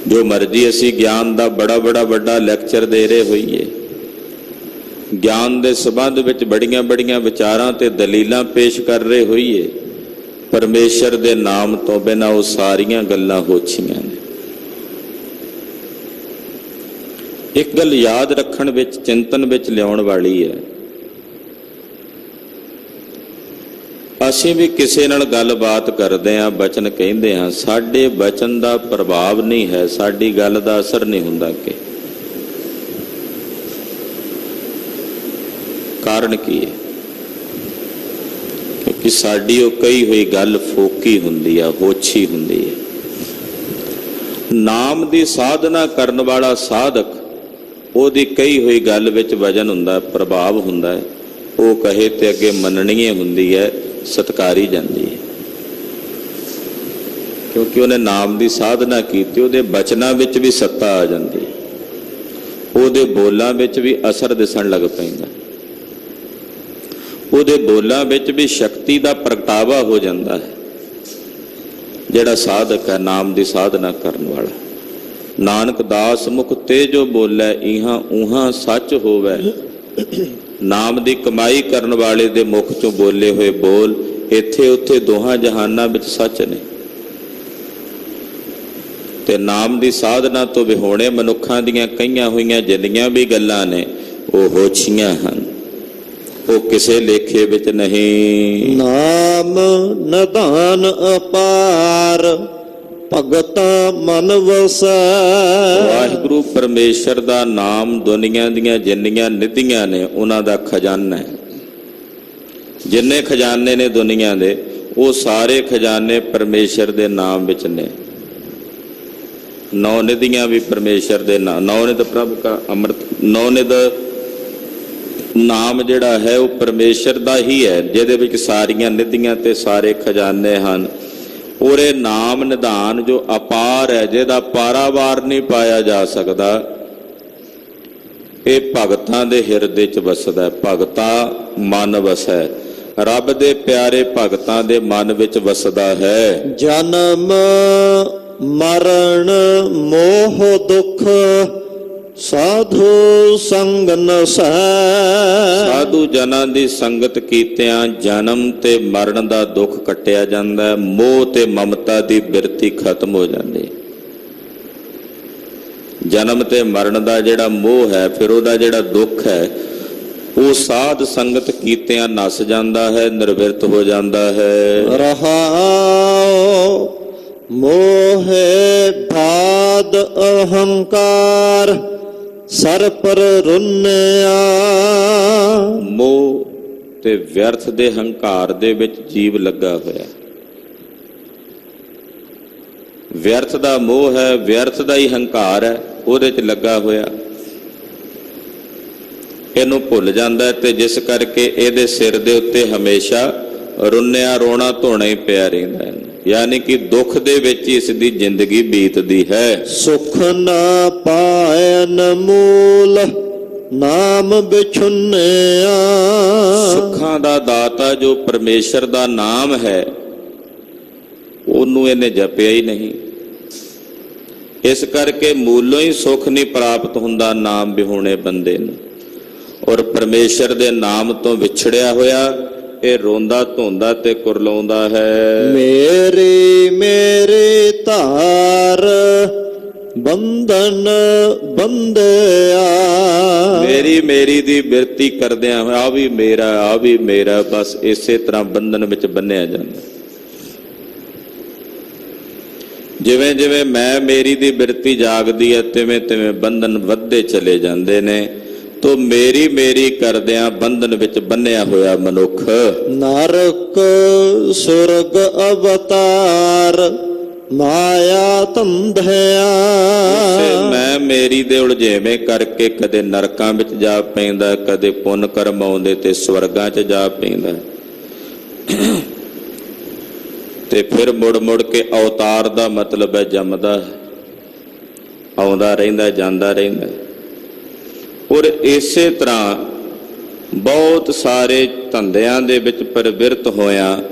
ਜੋ ਮਰਜ਼ੀ ਅਸੀਂ ਗਿਆਨ ਦਾ ਬੜਾ ਵੱਡਾ ਲੈਕਚਰ ਦੇ ਰਹੇ ਹੋਈਏ, ਗਿਆਨ ਦੇ ਸੰਬੰਧ ਵਿੱਚ ਬੜੀਆਂ ਵਿਚਾਰਾਂ ਤੇ ਦਲੀਲਾਂ ਪੇਸ਼ ਕਰ ਰਹੇ ਹੋਈਏ, ਪਰਮੇਸ਼ਰ ਦੇ ਨਾਮ ਤੋਂ ਬਿਨਾਂ ਉਹ ਸਾਰੀਆਂ ਗੱਲਾਂ ਹੋਛੀਆਂ ਨੇ। ਇੱਕ ਗੱਲ ਯਾਦ ਰੱਖਣ ਵਿੱਚ, ਚਿੰਤਨ ਵਿੱਚ ਲਿਆਉਣ ਵਾਲੀ ਹੈ, ਅਸੀਂ ਵੀ ਕਿਸੇ ਨਾਲ ਗੱਲਬਾਤ ਕਰਦੇ ਹਾਂ, ਬਚਨ ਕਹਿੰਦੇ ਹਾਂ, ਸਾਡੇ ਬਚਨ ਦਾ ਪ੍ਰਭਾਵ ਨਹੀਂ ਹੈ, ਸਾਡੀ ਗੱਲ ਦਾ ਅਸਰ ਨਹੀਂ ਹੁੰਦਾ। ਕਿ ਕਾਰਨ ਕੀ ਹੈ? ਕਿਉਂਕਿ ਸਾਡੀ ਉਹ ਕਹੀ ਹੋਈ ਗੱਲ ਫੋਕੀ ਹੁੰਦੀ ਆ, ਹੋਛੀ ਹੁੰਦੀ ਹੈ। ਨਾਮ ਦੀ ਸਾਧਨਾ ਕਰਨ ਵਾਲਾ ਸਾਧਕ, ਉਹਦੀ ਕਹੀ ਹੋਈ ਗੱਲ ਵਿੱਚ ਵਜਨ ਹੁੰਦਾ, ਪ੍ਰਭਾਵ ਹੁੰਦਾ ਹੈ। ਉਹ ਕਹੇ ਤੇ ਅੱਗੇ ਮੰਨਣੀ ਹੁੰਦੀ ਹੈ, ਸਤਕਾਰੀ ਜਾਂਦੀ ਹੈ, ਕਿਉਂਕਿ ਉਹਨੇ ਨਾਮ ਦੀ ਸਾਧਨਾ ਕੀਤੀ। ਉਹਦੇ ਬਚਨਾਂ ਵਿੱਚ ਵੀ ਸੱਤਾ ਆ ਜਾਂਦੀ, ਉਹਦੇ ਬੋਲਾਂ ਵਿੱਚ ਵੀ ਅਸਰ ਦਿਸਣ ਲੱਗ ਪੈਂਦਾ, ਉਹਦੇ ਬੋਲਾਂ ਵਿੱਚ ਵੀ ਸ਼ਕਤੀ ਦਾ ਪ੍ਰਗਟਾਵਾ ਹੋ ਜਾਂਦਾ ਹੈ। ਜਿਹੜਾ ਸਾਧਕ ਹੈ, ਨਾਮ ਦੀ ਸਾਧਨਾ ਕਰਨ ਵਾਲਾ, ਨਾਨਕ ਦਾਸ ਮੁਖ ਤੇ ਜੋ ਬੋਲੇ, ਇਹਾਂ ਉਹਾਂ ਸੱਚ ਹੋਵੇ। ਨਾਮ ਦੀ ਕਮਾਈ ਕਰਨ ਵਾਲੇ ਦੇ ਮੁਖ ਚੋਂ ਬੋਲੇ ਹੋਏ ਬੋਲ ਇੱਥੇ ਉੱਥੇ ਦੋਹਾਂ ਜਹਾਨਾਂ ਵਿੱਚ ਸੱਚ ਨੇ। ਤੇ ਨਾਮ ਦੀ ਸਾਧਨਾ ਤੋਂ ਵਿਹੋਣੇ ਮਨੁੱਖਾਂ ਦੀਆਂ ਕਈਆਂ ਹੋਈਆਂ ਜਿੰਨੀਆਂ ਵੀ ਗੱਲਾਂ ਨੇ ਉਹ ਹੋਛੀਆਂ ਹਨ, ਉਹ ਕਿਸੇ ਲੇਖੇ ਵਿੱਚ ਨਹੀਂ। ਨਾਮ ਨਿਧਾਨ ਅਪਾਰ, ਭਗਤਾ ਮਨ ਵਸੈ। ਵਾਹਿਗੁਰੂ ਪਰਮੇਸ਼ਰ ਦਾ ਨਾਮ ਦੁਨੀਆ ਦੀਆਂ ਜਿੰਨੀਆਂ ਨਿਧੀਆਂ ਨੇ ਉਹਨਾਂ ਦਾ ਖਜ਼ਾਨਾ ਹੈ। ਜਿੰਨੇ ਖਜ਼ਾਨੇ ਨੇ ਦੁਨੀਆ ਦੇ, ਉਹ ਸਾਰੇ ਖਜ਼ਾਨੇ ਪਰਮੇਸ਼ਰ ਦੇ ਨਾਮ ਵਿੱਚ ਨੇ। ਨੌ ਨਿਧੀਆਂ ਵੀ ਪਰਮੇਸ਼ਰ ਦੇ ਨਾਮ, ਨੌ ਨਿਧ ਪ੍ਰਭ ਕਾ ਅੰਮ੍ਰਿਤ, ਨੌ ਨਿਧ ਨਾਮ ਜਿਹੜਾ ਹੈ ਉਹ ਪਰਮੇਸ਼ਰ ਦਾ ਹੀ ਹੈ, ਜਿਹਦੇ ਵਿੱਚ ਸਾਰੀਆਂ ਨਿਧੀਆਂ ਤੇ ਸਾਰੇ ਖਜ਼ਾਨੇ ਹਨ। ਔਰ ਇਹ ਨਾਮ ਨਿਧਾਨ ਜੋ ਅਪਾਰ ਹੈ, ਜਿਹਦਾ ਪਾਰਾਵਾਰ ਨਹੀਂ ਪਾਇਆ ਜਾ ਸਕਦਾ, ਇਹ ਭਗਤਾਂ ਦੇ ਹਿਰਦੇ 'ਚ ਵਸਦਾ ਹੈ। ਭਗਤਾ ਮਨ ਵਸੈ, ਰੱਬ ਦੇ ਪਿਆਰੇ ਭਗਤਾਂ ਦੇ ਮਨ ਵਿੱਚ ਵਸਦਾ ਹੈ। ਜਨਮ ਮਰਨ ਮੋਹ ਦੁਖ, ਸਾਧੂ ਸੰਗ ਨਸੈ। ਸਾਧੂ ਜਨਾਂ ਦੀ ਸੰਗਤ ਕੀਤਿਆਂ ਜਨਮ ਤੇ ਮਰਨ ਦਾ ਦੁੱਖ ਕੱਟਿਆ ਜਾਂਦਾ ਹੈ, ਮੋਹ ਤੇ ਮਮਤਾ ਦੀ ਬਿਰਤੀ ਖਤਮ ਹੋ ਜਾਂਦੀ। ਜਨਮ ਤੇ ਮਰਨ ਦਾ ਜਿਹੜਾ ਮੋਹ ਹੈ, ਫਿਰ ਉਹਦਾ ਜਿਹੜਾ ਦੁੱਖ ਹੈ, ਉਹ ਸਾਧ ਸੰਗਤ ਕੀਤਿਆਂ ਨਸ ਜਾਂਦਾ ਹੈ, ਨਿਰਵਿਰਤ ਹੋ ਜਾਂਦਾ ਹੈ। ਰਹਾਉ ਮੋਹੇ ਬਾਦ ਅਹੰਕਾਰ, ਸਰ ਪਰ ਰੁੰਨਿਆ। ਮੋਹ ਤੇ ਵਿਅਰਥ ਦੇ ਹੰਕਾਰ ਦੇ ਵਿੱਚ ਜੀਵ ਲੱਗਾ ਹੋਇਆ। ਵਿਅਰਥ ਦਾ ਮੋਹ ਹੈ, ਵਿਅਰਥ ਦਾ ਹੀ ਹੰਕਾਰ ਹੈ, ਉਹਦੇ 'ਚ ਲੱਗਾ ਹੋਇਆ। ਇਹਨੂੰ ਭੁੱਲ ਜਾਂਦਾ ਹੈ ਤੇ ਜਿਸ ਕਰਕੇ ਇਹਦੇ ਸਿਰ ਦੇ ਉੱਤੇ ਹਮੇਸ਼ਾ ਰੁੰਨਿਆ ਰੋਣਾ ਧੋਣਾ ਹੀ ਪਿਆ ਰਹਿੰਦਾ ਹੈ। ਯਾਨੀ ਕਿ ਦੁੱਖ ਦੇ ਵਿੱਚ ਹੀ ਇਸ ਦੀ ਜ਼ਿੰਦਗੀ ਬੀਤਦੀ ਹੈ। ਸੁਖ ਨਾ ਪਾਇਨ ਮੂਲ ਨਾਮ ਬਿਛੁੰਨਿਆ। ਸੁੱਖਾਂ ਦਾ ਦਾਤਾ ਜੋ ਪਰਮੇਸ਼ਰ ਦਾ ਨਾਮ ਹੈ ਉਹਨੂੰ ਇਹਨੇ ਜਪਿਆ ਹੀ ਨਹੀਂ। ਇਸ ਕਰਕੇ ਮੂਲੋਂ ਹੀ ਸੁੱਖ ਨਹੀਂ ਪ੍ਰਾਪਤ ਹੁੰਦਾ ਨਾਮ ਵਿਹੂਣੇ ਬੰਦੇ ਨੂੰ। ਔਰ ਪਰਮੇਸ਼ਰ ਦੇ ਨਾਮ ਤੋਂ ਵਿਛੜਿਆ ਹੋਇਆ ਇਹ ਰੋਂਦਾ ਧੋਂਦਾ ਤੇ ਕੁਰਲਾਉਂਦਾ ਹੈ। ਮੇਰੀ ਮੇਰੀ ਧਾਰ ਬੰਧਨ ਬੰਧਿਆ। ਮੇਰੀ ਮੇਰੀ ਦੀ ਬਿਰਤੀ ਕਰਦਿਆਂ ਆ ਵੀ ਮੇਰਾ ਆ ਵੀ ਮੇਰਾ, ਬਸ ਇਸੇ ਤਰ੍ਹਾਂ ਬੰਧਨ ਵਿੱਚ ਬੰਨਿਆ ਜਾਂਦਾ। ਜਿਵੇਂ ਜਿਵੇਂ ਮੈਂ ਮੇਰੀ ਦੀ ਬਿਰਤੀ ਜਾਗਦੀ ਹੈ ਤਿਵੇਂ ਤਿਵੇਂ ਬੰਧਨ ਵੱਧਦੇ ਚਲੇ ਜਾਂਦੇ ਨੇ। ਤੋ ਮੇਰੀ ਮੇਰੀ ਕਰਦਿਆਂ ਬੰਧਨ ਵਿੱਚ ਬੰਨਿਆ ਹੋਇਆ ਮਨੁੱਖ ਨਰਕ ਸੁਰਗ ਅਵਤਾਰ ਮਾਇਆ ਧੰਧਿਆ। ਮੈਂ ਮੇਰੀ ਦੇ ਉਲਝੇਵੇਂ ਕਰਕੇ ਕਦੇ ਨਰਕਾਂ ਵਿੱਚ ਜਾ ਪੈਂਦਾ, ਕਦੇ ਪੁੰਨ ਕਰਮ ਆਉਂਦੇ ਤੇ ਸਵਰਗਾਂ 'ਚ ਜਾ ਪੈਂਦਾ ਤੇ ਫਿਰ ਮੁੜ ਮੁੜ ਕੇ ਅਵਤਾਰ ਦਾ ਮਤਲਬ ਹੈ ਜੰਮਦਾ ਹੈ, ਆਉਂਦਾ ਰਹਿੰਦਾ ਜਾਂਦਾ ਰਹਿੰਦਾ। ਔਰ ਇਸੇ ਤਰ੍ਹਾਂ ਬਹੁਤ ਸਾਰੇ ਧੰਦਿਆਂ ਦੇ ਵਿੱਚ ਪ੍ਰਵਿਰਤ ਹੋਇਆ,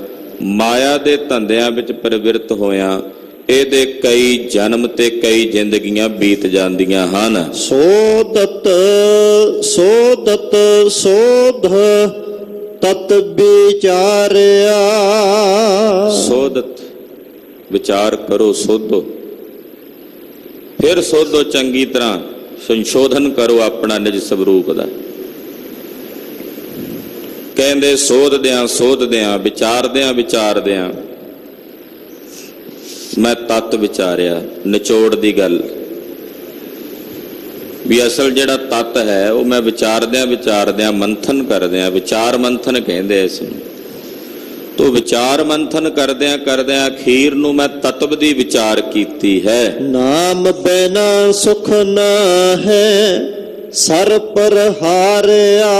ਮਾਇਆ ਦੇ ਧੰਦਿਆਂ ਵਿੱਚ ਪ੍ਰਵਿਰਤ ਹੋਇਆ ਇਹਦੇ ਕਈ ਜਨਮ ਤੇ ਕਈ ਜ਼ਿੰਦਗੀਆਂ ਬੀਤ ਜਾਂਦੀਆਂ ਹਨ। ਸੋਧਤ ਸੋਧਤ ਸੋਧ ਤਤ ਵਿਚਾਰਿਆ। ਸੋਧਤ ਵਿਚਾਰ ਕਰੋ, ਸੋਧੋ, ਫਿਰ ਸੋਧੋ, ਚੰਗੀ ਤਰ੍ਹਾਂ ਸੰਸ਼ੋਧਨ ਕਰੋ ਆਪਣਾ ਨਿਜ ਸਵਰੂਪ ਦਾ। ਕਹਿੰਦੇ ਸੋਧਦਿਆਂ ਵਿਚਾਰਦਿਆਂ ਮੈਂ ਤੱਤ ਵਿਚਾਰਿਆ। ਨਿਚੋੜ ਦੀ ਗੱਲ ਵੀ ਅਸਲ ਜਿਹੜਾ ਤੱਤ ਹੈ ਉਹ ਮੈਂ ਵਿਚਾਰਦਿਆਂ ਮੰਥਨ ਕਰਦਿਆਂ, ਵਿਚਾਰ ਮੰਥਨ ਕਹਿੰਦੇ ਇਸ ਨੂੰ। ਤੋ ਵਿਚਾਰ ਮੰਥਨ ਕਰਦਿਆਂ ਅਖੀਰ ਨੂੰ ਮੈਂ ਤਤਵ ਦੀ ਵਿਚਾਰ ਕੀਤੀ ਹੈ। ਨਾਮ ਬਿਨਾ ਸੁਖ ਨਾ ਹੈ ਸਰ ਪਰ ਹਾਰਿਆ।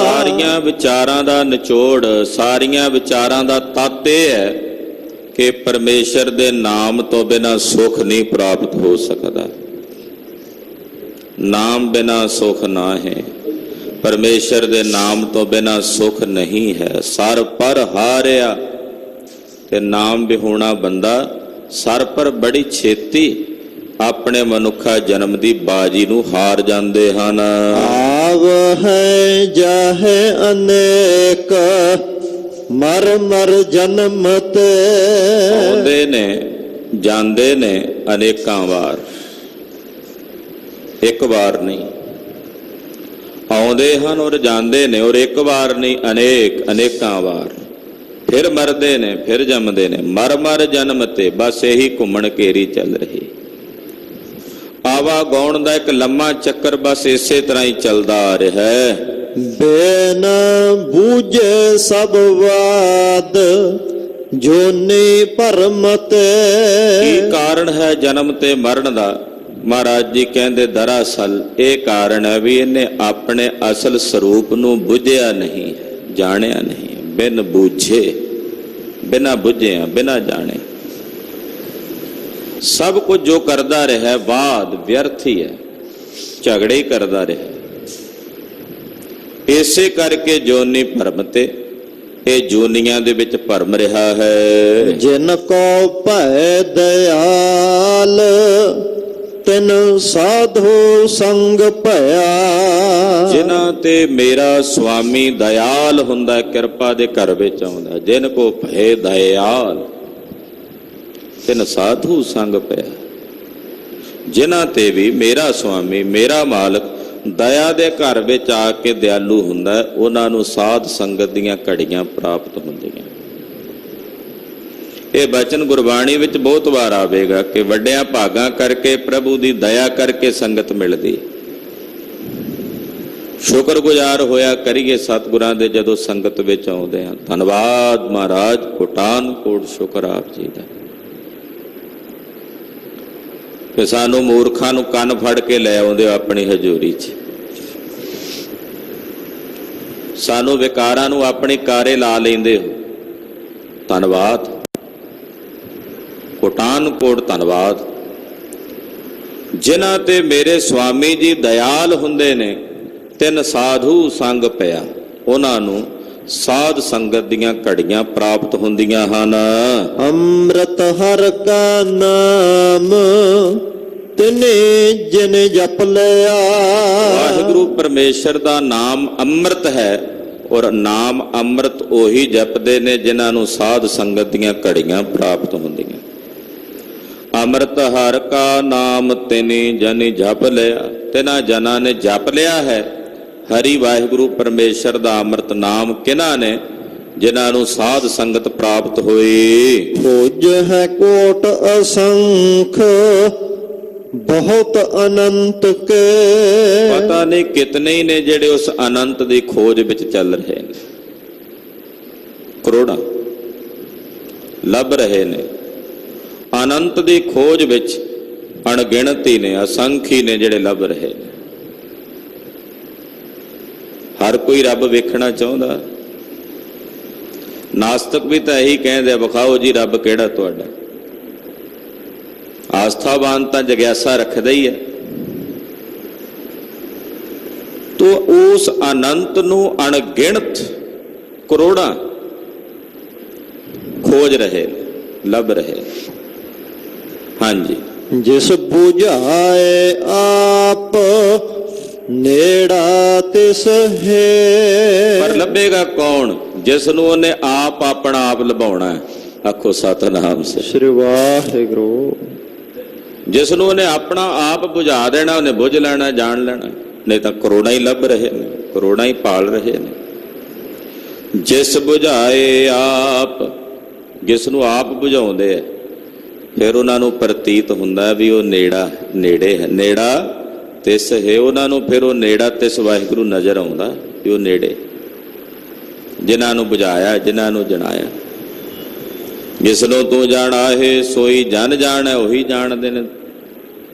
ਸਾਰੀਆਂ ਵਿਚਾਰਾਂ ਦਾ ਨਿਚੋੜ, ਸਾਰੀਆਂ ਵਿਚਾਰਾਂ ਦਾ ਤੱਤ ਇਹ ਹੈ ਕਿ ਪਰਮੇਸ਼ਰ ਦੇ ਨਾਮ ਤੋਂ ਬਿਨਾ ਸੁਖ ਨਹੀਂ ਪ੍ਰਾਪਤ ਹੋ ਸਕਦਾ। ਨਾਮ ਬਿਨਾ ਸੁਖ ਨਾ ਹੈ, ਪਰਮੇਸ਼ਰ ਦੇ ਨਾਮ ਤੋਂ ਬਿਨਾ ਸੁਖ ਨਹੀਂ ਹੈ। ਸਰ ਪਰ ਹਾਰਿਆ, ਤੇ ਨਾਮ ਵਿਹੂਣਾ ਬੰਦਾ ਸਰ ਪਰ ਬੜੀ ਛੇਤੀ ਆਪਣੇ ਮਨੁੱਖਾ ਜਨਮ ਦੀ ਬਾਜੀ ਨੂੰ ਹਾਰ ਜਾਂਦੇ ਹਨ। ਆਵ ਹੈ ਜਾਹੇ ਅਨੇਕ ਮਰ ਮਰ ਜਨਮ ਤੇ। ਆਉਂਦੇ ਨੇ ਜਾਂਦੇ ਨੇ ਅਨੇਕਾਂ ਵਾਰ, ਇੱਕ ਵਾਰ ਨਹੀਂ। ਆਉਂਦੇ ਹਨ ਔਰ ਜਾਂਦੇ ਨੇ, ਔਰ ਇੱਕ ਵਾਰ ਨਹੀਂ, ਅਨੇਕਾਂ ਵਾਰ। ਫਿਰ ਮਰਦੇ ਨੇ, ਫਿਰ ਜੰਮਦੇ ਨੇ, ਮਰ ਮਰ ਜਨਮ ਤੇ। ਬਸ ਇਹੀ ਘੁੰਮਣ ਘੇਰੀ ਚੱਲ ਰਹੀ ਆਵਾ ਗਾਉਣ ਦਾ ਇੱਕ ਲੰਮਾ ਚੱਕਰ ਬਸ ਇਸੇ ਤਰ੍ਹਾਂ ਹੀ ਚੱਲਦਾ ਆ ਰਿਹਾ ਹੈ। ਬੇਨ ਬੂਝੇ ਸਭ ਵਾਦ ਜੋਨੀ ਭਰਮ ਤੇ। ਕੀ ਕਾਰਨ ਹੈ ਜਨਮ ਤੇ ਮਰਨ ਦਾ? ਮਹਾਰਾਜ ਜੀ ਕਹਿੰਦੇ ਦਰਅਸਲ ਇਹ ਕਾਰਨ ਹੈ ਵੀ ਇਹਨੇ ਆਪਣੇ ਅਸਲ ਸਰੂਪ ਨੂੰ ਬੁੱਝਿਆ ਨਹੀਂ, ਜਾਣਿਆ ਨਹੀਂ। ਬਿਨ ਬੂਝੇ, ਬਿਨਾ ਬੁੱਝਿਆ, ਬਿਨਾ ਜਾਣੇ ਸਭ ਕੁਝ ਜੋ ਕਰਦਾ ਰਿਹਾ ਬਾਦ ਵਿਅਰਥ ਹੀ ਹੈ, ਝਗੜੇ ਹੀ ਕਰਦਾ ਰਿਹਾ। ਇਸੇ ਕਰਕੇ ਜੋਨੀ ਭਰਮ ਤੇ, ਇਹ ਜੋਨੀਆਂ ਦੇ ਵਿੱਚ ਭਰਮ ਰਿਹਾ ਹੈ। ਜਿਨ ਕੋ ਭੈ ਦਇਆਲ ਤਿਨ ਸਾਧੂ ਸੰਗ ਭਇਆ। ਜਿਨ੍ਹਾਂ ਤੇ ਮੇਰਾ ਸੁਆਮੀ ਦਇਆਲ ਹੁੰਦਾ, ਕਿਰਪਾ ਦੇ ਘਰ ਵਿੱਚ ਆਉਂਦਾ। ਜਿਨ ਕੋ ਭੈ ਦਇਆਲ ਤਿਨ ਸਾਧੂ ਸੰਗ ਪਿਆ। ਜਿਨ੍ਹਾਂ ਤੇ ਵੀ ਮੇਰਾ ਸੁਆਮੀ, ਮੇਰਾ ਮਾਲਕ ਦਇਆ ਦੇ ਘਰ ਵਿੱਚ ਆ ਕੇ ਦਿਆਲੂ ਹੁੰਦਾ, ਉਹਨਾਂ ਨੂੰ ਸਾਧ ਸੰਗਤ ਦੀਆਂ ਘੜੀਆਂ ਪ੍ਰਾਪਤ ਹੁੰਦੀਆਂ। ਇਹ ਬਚਨ ਗੁਰਬਾਣੀ ਵਿੱਚ ਬਹੁਤ ਵਾਰ ਆਵੇਗਾ ਕਿ ਵੱਡਿਆਂ ਭਾਗਾਂ ਕਰਕੇ, ਪ੍ਰਭੂ ਦੀ ਦਇਆ ਕਰਕੇ ਸੰਗਤ ਮਿਲਦੀ। ਸ਼ੁਕਰਗੁਜ਼ਾਰ ਹੋਇਆ ਕਰੀਏ ਸਤਿਗੁਰਾਂ ਦੇ ਜਦੋਂ ਸੰਗਤ ਵਿੱਚ ਆਉਂਦੇ ਹਾਂ। ਧੰਨਵਾਦ ਮਹਾਰਾਜ, ਕੋਟਾਨ ਕੋਟ ਸ਼ੁਕਰ ਆਪ ਜੀ ਦਾ ਕਿ ਸਾਨੂੰ ਮੂਰਖਾਂ ਨੂੰ ਕੰਨ ਫੜ ਕੇ ਲੈ ਆਉਂਦੇ ਹੋ ਆਪਣੀ ਹਜ਼ੂਰੀ 'ਚ। ਸਾਨੂੰ ਵਿਕਾਰਾਂ ਨੂੰ ਆਪਣੇ ਕਾਰੇ ਲਾ ਲੈਂਦੇ ਹੋ। ਧੰਨਵਾਦ, ਕੋਟਾਨ ਕੋਟ ਧੰਨਵਾਦ। ਜਿਨ੍ਹਾਂ ਤੇ ਮੇਰੇ ਸੁਆਮੀ ਜੀ ਦਇਆਲ ਹੁੰਦੇ ਨੇ, ਤਿੰਨ ਸਾਧੂ ਸੰਗ ਪਿਆ, ਉਹਨਾਂ ਨੂੰ ਸਾਧ ਸੰਗਤ ਦੀਆਂ ਘੜੀਆਂ ਪ੍ਰਾਪਤ ਹੁੰਦੀਆਂ ਹਨ। ਅੰਮ੍ਰਿਤ ਹਰ ਕਾ ਨਾਮ ਤਿਨੇ ਜਿਨ ਜਪ ਲਿਆ। ਵਾਹਿਗੁਰੂ ਪਰਮੇਸ਼ਰ ਦਾ ਨਾਮ ਅੰਮ੍ਰਿਤ ਹੈ, ਔਰ ਨਾਮ ਅੰਮ੍ਰਿਤ ਉਹੀ ਜਪਦੇ ਨੇ ਜਿਨ੍ਹਾਂ ਨੂੰ ਸਾਧ ਸੰਗਤ ਦੀਆਂ ਘੜੀਆਂ ਪ੍ਰਾਪਤ ਹੁੰਦੀਆਂ। ਅੰਮ੍ਰਿਤ ਹਰ ਕਾ ਨਾਮ ਤਿਨੇ ਜਨ ਜਪ ਲਿਆ, ਤਿਨਾਂ ਜਨਾਂ ਨੇ ਜਪ ਲਿਆ ਹੈ ਹਰੀ ਵਾਹਿਗੁਰੂ ਪਰਮੇਸ਼ਰ ਦਾ ਅੰਮ੍ਰਿਤ ਨਾਮ। ਕਿਹਨਾਂ ਨੇ? ਜਿਨ੍ਹਾਂ ਨੂੰ ਸਾਧ ਸੰਗਤ ਪ੍ਰਾਪਤ ਹੋਈ। ਖੋਜ ਹੈ ਕੋਟ ਅਸੰਖ ਬਹੁਤ ਅਨੰਤ ਕੇ। ਪਤਾ ਨਹੀਂ ਕਿਤਨੇ ਹੀ ਨੇ ਜਿਹੜੇ ਉਸ ਅਨੰਤ ਦੀ ਖੋਜ ਵਿੱਚ ਚੱਲ ਰਹੇ ਨੇ, ਕਰੋੜਾਂ ਲੱਭ ਰਹੇ ਨੇ। ਅਨੰਤ ਦੀ ਖੋਜ ਵਿੱਚ ਅਣਗਿਣਤ ਹੀ ਨੇ, ਅਸੰਖ ਹੀ ਨੇ ਜਿਹੜੇ ਲੱਭ ਰਹੇ ਨੇ। ਹਰ ਕੋਈ ਰੱਬ ਵੇਖਣਾ ਚਾਹੁੰਦਾ। ਨਾਸਤਕ ਵੀ ਤਾਂ ਇਹੀ ਕਹਿੰਦੇ ਆ, ਵਿਖਾਓ ਜੀ ਰੱਬ ਕਿਹੜਾ ਤੁਹਾਡਾ। ਆਸਥਾਵਾਨ ਤਾਂ ਜਗਿਆਸਾ ਰੱਖਦਾ ਹੀ ਹੈ। ਤੋ ਉਸ ਅਨੰਤ ਨੂੰ ਅਣਗਿਣਤ ਕਰੋੜਾਂ ਖੋਜ ਰਹੇ, ਲੱਭ ਰਹੇ। ਹਾਂਜੀ, ਜਿਸ ਬੁਝਾਏ ਆਪ ਨੇੜਾ ਤਿਸ ਹੈ। ਪਰ ਲੱਭੇਗਾ ਕੌਣ? ਜਿਸ ਨੂੰ ਉਹਨੇ ਆਪ ਆਪਣਾ ਆਪ ਲਭਾਉਣਾ ਹੈ। ਆਖੋ ਸਤਿਨਾਮ ਸ੍ਰੀ ਵਾਹਿਗੁਰੂ। ਜਿਸ ਨੂੰ ਉਹਨੇ ਆਪਣਾ ਆਪ ਬੁਝਾ ਦੇਣਾ, ਉਹਨੇ ਬੁਝ ਲੈਣਾ, ਜਾਣ ਲੈਣਾ। ਨਹੀਂ ਤਾਂ ਕਰੋੜਾਂ ਹੀ ਲੱਭ ਰਹੇ ਨੇ, ਕਰੋੜਾਂ ਹੀ ਪਾਲ ਰਹੇ ਨੇ। ਜਿਸ ਬੁਝਾਏ ਆਪ, ਜਿਸ ਨੂੰ ਆਪ ਬੁਝਾਉਂਦੇ ਆ, ਫਿਰ ਉਹਨਾਂ ਨੂੰ ਪ੍ਰਤੀਤ ਹੁੰਦਾ ਵੀ ਉਹ ਨੇੜੇ ਹੈ। ਨੇੜਾ ਤਿਸ ਹੈ, ਉਹਨਾਂ ਨੂੰ ਫਿਰ ਉਹ ਨੇੜਾ ਤਿਸ ਵਾਹਿਗੁਰੂ ਨਜ਼ਰ ਆਉਂਦਾ ਵੀ ਉਹ ਨੇੜੇ। ਜਿਨ੍ਹਾਂ ਨੂੰ ਬੁਝਾਇਆ, ਜਿਨ੍ਹਾਂ ਨੂੰ ਜਣਾਇਆ। ਜਿਸ ਨੂੰ ਤੂੰ ਜਾਣਾ ਹੈ ਸੋਈ ਜਨ ਜਾਣੈ, ਉਹੀ ਜਾਣਦੇ ਨੇ।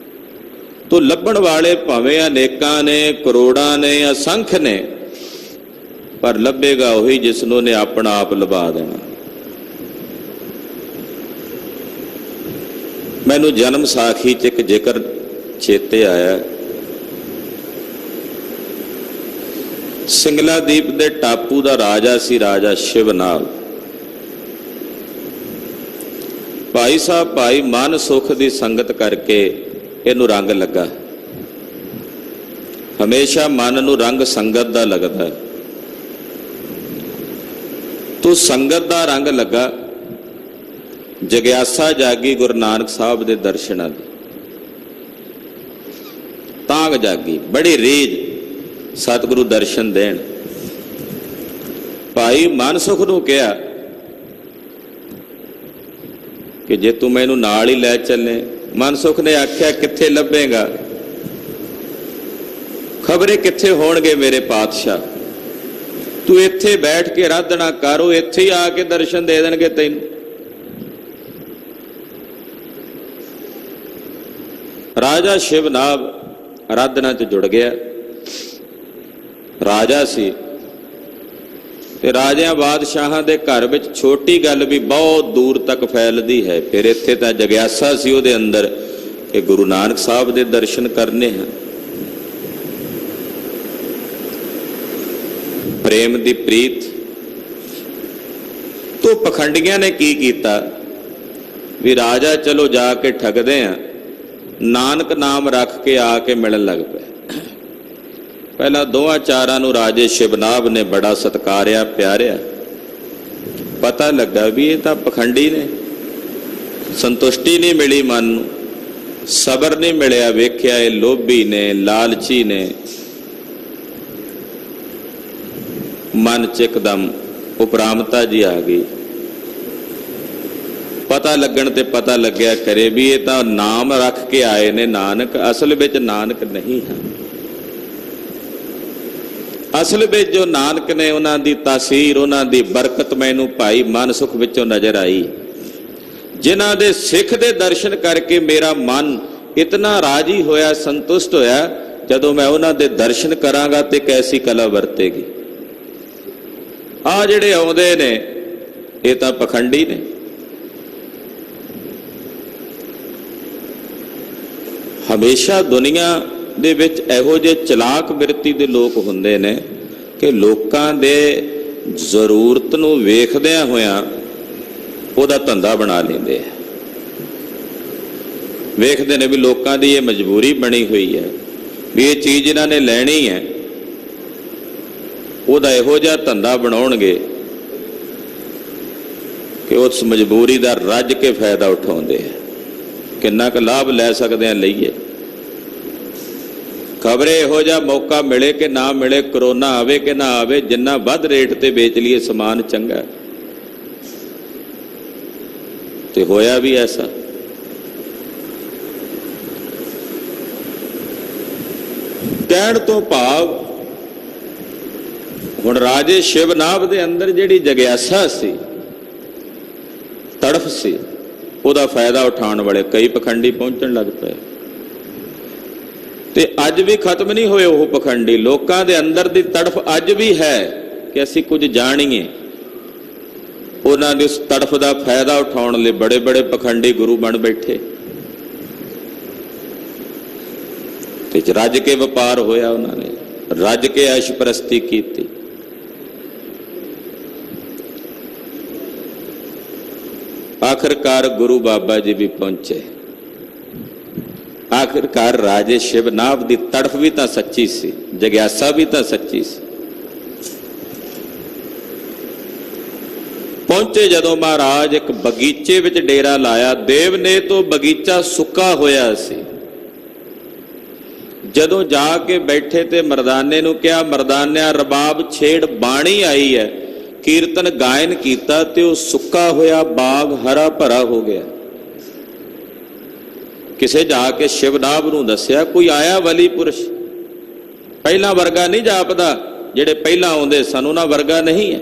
ਤੋ ਲੱਭਣ ਵਾਲੇ ਭਾਵੇਂ ਅਨੇਕਾਂ ਨੇ, ਕਰੋੜਾਂ ਨੇ, ਅਸੰਖ ਨੇ, ਪਰ ਲੱਭੇਗਾ ਉਹੀ ਜਿਸ ਨੂੰ ਨੇ ਆਪਣਾ ਆਪ ਲਭਾ ਦੇਣਾ। ਮੈਨੂੰ ਜਨਮ ਸਾਖੀ 'ਚ ਇੱਕ ਜ਼ਿਕਰ ਚੇਤੇ ਆਇਆ। ਸਿੰਗਲਾਦੀਪ ਦੇ ਟਾਪੂ ਦਾ ਰਾਜਾ ਸੀ, ਰਾਜਾ ਸ਼ਿਵਨਾਗ। ਭਾਈ ਸਾਹਿਬ ਭਾਈ ਮਨ ਸੁਖ ਦੀ ਸੰਗਤ ਕਰਕੇ ਇਹਨੂੰ ਰੰਗ ਲੱਗਾ। ਹਮੇਸ਼ਾ ਮਨ ਨੂੰ ਰੰਗ ਸੰਗਤ ਦਾ ਲੱਗਦਾ। ਤੋ ਸੰਗਤ ਦਾ ਰੰਗ ਲੱਗਾ। ਜਗਿਆਸਾ ਜਾਗੀ ਗੁਰੂ ਨਾਨਕ ਸਾਹਿਬ ਦੇ ਦਰਸ਼ਨਾਂ ਦੀ, ਤਾਂਘ ਜਾਗੀ, ਬੜੀ ਰੀਝ ਸਤਿਗੁਰੂ ਦਰਸ਼ਨ ਦੇਣ। ਭਾਈ ਮਨ ਸੁਖ ਨੂੰ ਕਿਹਾ ਕਿ ਜੇ ਤੂੰ ਮੈਨੂੰ ਨਾਲ ਹੀ ਲੈ ਚੱਲੇ। ਮਨ ਸੁਖ ਨੇ ਆਖਿਆ ਕਿੱਥੇ ਲੱਭੇਗਾ, ਖਬਰੇ ਕਿੱਥੇ ਹੋਣਗੇ ਮੇਰੇ ਪਾਤਸ਼ਾਹ। ਤੂੰ ਇੱਥੇ ਬੈਠ ਕੇ ਆਰਾਧਨਾ ਕਰ, ਉਹ ਇੱਥੇ ਹੀ ਆ ਕੇ ਦਰਸ਼ਨ ਦੇ ਦੇਣਗੇ ਤੈਨੂੰ। ਰਾਜਾ ਸ਼ਿਵਨਾਗ ਆਰਾਧਨਾ 'ਚ ਜੁੜ ਗਿਆ। ਰਾਜਾ ਸੀ ਤੇ ਰਾਜਿਆਂ ਬਾਦਸ਼ਾਹਾਂ ਦੇ ਘਰ ਵਿੱਚ ਛੋਟੀ ਗੱਲ ਵੀ ਬਹੁਤ ਦੂਰ ਤੱਕ ਫੈਲਦੀ ਹੈ। ਫਿਰ ਇੱਥੇ ਤਾਂ ਜਗਿਆਸਾ ਸੀ ਉਹਦੇ ਅੰਦਰ ਕਿ ਗੁਰੂ ਨਾਨਕ ਸਾਹਿਬ ਦੇ ਦਰਸ਼ਨ ਕਰਨੇ ਹਨ। ਪ੍ਰੇਮ ਦੀ ਪ੍ਰੀਤ ਤੋਂ ਪਖੰਡੀਆਂ ਨੇ ਕੀ ਕੀਤਾ ਵੀ ਰਾਜਾ ਚਲੋ ਜਾ ਕੇ ਠੱਗਦੇ ਆ, ਨਾਨਕ ਨਾਮ ਰੱਖ ਕੇ ਆ ਕੇ ਮਿਲਣ ਲੱਗ ਪਏ। ਪਹਿਲਾਂ ਦੋਹਾਂ ਚਾਰਾਂ ਨੂੰ ਰਾਜੇ ਸ਼ਿਵਨਾਗ ਨੇ ਬੜਾ ਸਤਿਕਾਰਿਆ, ਪਿਆਰਿਆ। ਪਤਾ ਲੱਗਾ ਵੀ ਇਹ ਤਾਂ ਪਖੰਡੀ ਨੇ। ਸੰਤੁਸ਼ਟੀ ਨਹੀਂ ਮਿਲੀ ਮਨ ਨੂੰ, ਸਬਰ ਨਹੀਂ ਮਿਲਿਆ। ਵੇਖਿਆ ਇਹ ਲੋਭੀ ਨੇ, ਲਾਲਚੀ ਨੇ। ਮਨ 'ਚ ਇੱਕਦਮ ਉਪਰਾਮਤਾ ਜੀ ਆ ਗਈ। ਪਤਾ ਲੱਗਣ ਤੇ ਪਤਾ ਲੱਗਿਆ ਕਰੇ ਵੀ ਇਹ ਤਾਂ ਨਾਮ ਰੱਖ ਕੇ ਆਏ ਨੇ ਨਾਨਕ, ਅਸਲ ਵਿੱਚ ਨਾਨਕ ਨਹੀਂ ਹੈ। ਅਸਲ ਵਿੱਚ ਜੋ ਨਾਨਕ ਨੇ ਉਹਨਾਂ ਦੀ ਤਾਸੀਰ, ਉਹਨਾਂ ਦੀ ਬਰਕਤ ਮੈਨੂੰ ਭਾਈ ਮਨ ਸੁਖ ਵਿੱਚੋਂ ਨਜ਼ਰ ਆਈ। ਜਿਨ੍ਹਾਂ ਦੇ ਸਿੱਖ ਦੇ ਦਰਸ਼ਨ ਕਰਕੇ ਮੇਰਾ ਮਨ ਇਤਨਾ ਰਾਜੀ ਹੋਇਆ, ਸੰਤੁਸ਼ਟ ਹੋਇਆ। ਜਦੋਂ ਮੈਂ ਉਹਨਾਂ ਦੇ ਦਰਸ਼ਨ ਕਰਾਂਗਾ ਤੇ ਕੈਸੀ ਕਲਾ ਵਰਤੇਗੀ। ਆ ਜਿਹੜੇ ਆਉਂਦੇ ਨੇ ਇਹ ਤਾਂ ਪਖੰਡੀ ਨੇ। ਹਮੇਸ਼ਾ ਦੁਨੀਆ ਦੇ ਵਿੱਚ ਇਹੋ ਜਿਹੇ ਚਲਾਕ ਬਿਰਤੀ ਦੇ ਲੋਕ ਹੁੰਦੇ ਨੇ ਕਿ ਲੋਕਾਂ ਦੇ ਜ਼ਰੂਰਤ ਨੂੰ ਵੇਖਦਿਆਂ ਹੋਇਆਂ ਉਹਦਾ ਧੰਦਾ ਬਣਾ ਲੈਂਦੇ ਆ। ਵੇਖਦੇ ਨੇ ਵੀ ਲੋਕਾਂ ਦੀ ਇਹ ਮਜਬੂਰੀ ਬਣੀ ਹੋਈ ਹੈ ਵੀ ਇਹ ਚੀਜ਼ ਇਹਨਾਂ ਨੇ ਲੈਣੀ ਹੈ, ਉਹਦਾ ਇਹੋ ਜਿਹਾ ਧੰਦਾ ਬਣਾਉਣਗੇ ਕਿ ਉਸ ਮਜਬੂਰੀ ਦਾ ਰੱਜ ਕੇ ਫਾਇਦਾ ਉਠਾਉਂਦੇ ਆ। ਕਿੰਨਾ ਕੁ ਲਾਭ ਲੈ ਸਕਦੇ ਆ ਲਈਏ। ਖਬਰੇ ਇਹੋ ਜਿਹਾ ਮੌਕਾ ਮਿਲੇ ਕਿ ਨਾ ਮਿਲੇ, ਕਰੋਨਾ ਆਵੇ ਕਿ ਨਾ ਆਵੇ, ਜਿੰਨਾ ਵੱਧ ਰੇਟ ਤੇ ਵੇਚ ਲਈਏ ਸਮਾਨ ਚੰਗਾ। ਤੇ ਹੋਇਆ ਵੀ ਐਸਾ। ਕਹਿਣ ਤੋਂ ਭਾਵ ਹੁਣ ਰਾਜੇ ਸ਼ਿਵਨਾਭ ਦੇ ਅੰਦਰ ਜਿਹੜੀ ਜਗਿਆਸਾ ਸੀ, ਤੜਫ ਸੀ, ਉਹਦਾ ਫਾਇਦਾ ਉਠਾਉਣ ਵਾਲੇ ਕਈ ਪਖੰਡੀ ਪਹੁੰਚਣ ਲੱਗ ਪਏ। ਤੇ ਅੱਜ ਵੀ ਖਤਮ ਨਹੀਂ ਹੋਏ ਉਹ ਪਖੰਡੀ। ਲੋਕਾਂ ਦੇ ਅੰਦਰ ਦੀ ਤੜਫ ਅੱਜ ਵੀ ਹੈ ਕਿ ਅਸੀਂ ਕੁਝ ਜਾਣੀਏ। ਉਹਨਾਂ ਦੀ ਉਸ ਤੜਫ ਦਾ ਫਾਇਦਾ ਉਠਾਉਣ ਲਈ ਬੜੇ ਬੜੇ ਪਖੰਡੀ ਗੁਰੂ ਬਣ ਬੈਠੇ ਤੇ ਰੱਜ ਕੇ ਵਪਾਰ ਹੋਇਆ। ਉਹਨਾਂ ਨੇ ਰੱਜ ਕੇ ਐਸ਼ਪਰਸਤੀ ਕੀਤੀ। ਆਖਿਰਕਾਰ ਗੁਰੂ ਬਾਬਾ ਜੀ ਵੀ ਪਹੁੰਚੇ। ਆਖਿਰਕਾਰ ਰਾਜੇ ਸ਼ਿਵਨਾਭ ਦੀ ਤੜਫ ਵੀ ਤਾਂ ਸੱਚੀ ਸੀ, ਜਗਿਆਸਾ ਵੀ ਤਾਂ ਸੱਚੀ ਸੀ। ਪਹੁੰਚੇ ਜਦੋਂ ਮਹਾਰਾਜ ਇੱਕ ਬਗੀਚੇ ਵਿੱਚ ਡੇਰਾ ਲਾਇਆ। ਦੇਵ ਨੇ ਤੋਂ ਬਗੀਚਾ ਸੁੱਕਾ ਹੋਇਆ ਸੀ। ਜਦੋਂ ਜਾ ਕੇ ਬੈਠੇ ਤੇ ਮਰਦਾਨੇ ਨੂੰ ਕਿਹਾ, ਮਰਦਾਨਿਆ ਰਬਾਬ ਛੇੜ ਬਾਣੀ ਆਈ ਹੈ, ਕੀਰਤਨ ਗਾਇਨ ਕੀਤਾ ਤੇ ਉਹ ਸੁੱਕਾ ਹੋਇਆ ਬਾਗ ਹਰਾ ਭਰਾ ਹੋ ਗਿਆ। ਕਿਸੇ ਜਾ ਕੇ ਸ਼ਿਵਨਾਭ ਨੂੰ ਦੱਸਿਆ, ਕੋਈ ਆਇਆ ਵਲੀ ਪੁਰਸ਼, ਪਹਿਲਾਂ ਵਰਗਾ ਨਹੀਂ ਜਾਪਦਾ, ਜਿਹੜੇ ਪਹਿਲਾਂ ਆਉਂਦੇ ਸਨ ਉਹਨਾਂ ਵਰਗਾ ਨਹੀਂ ਹੈ।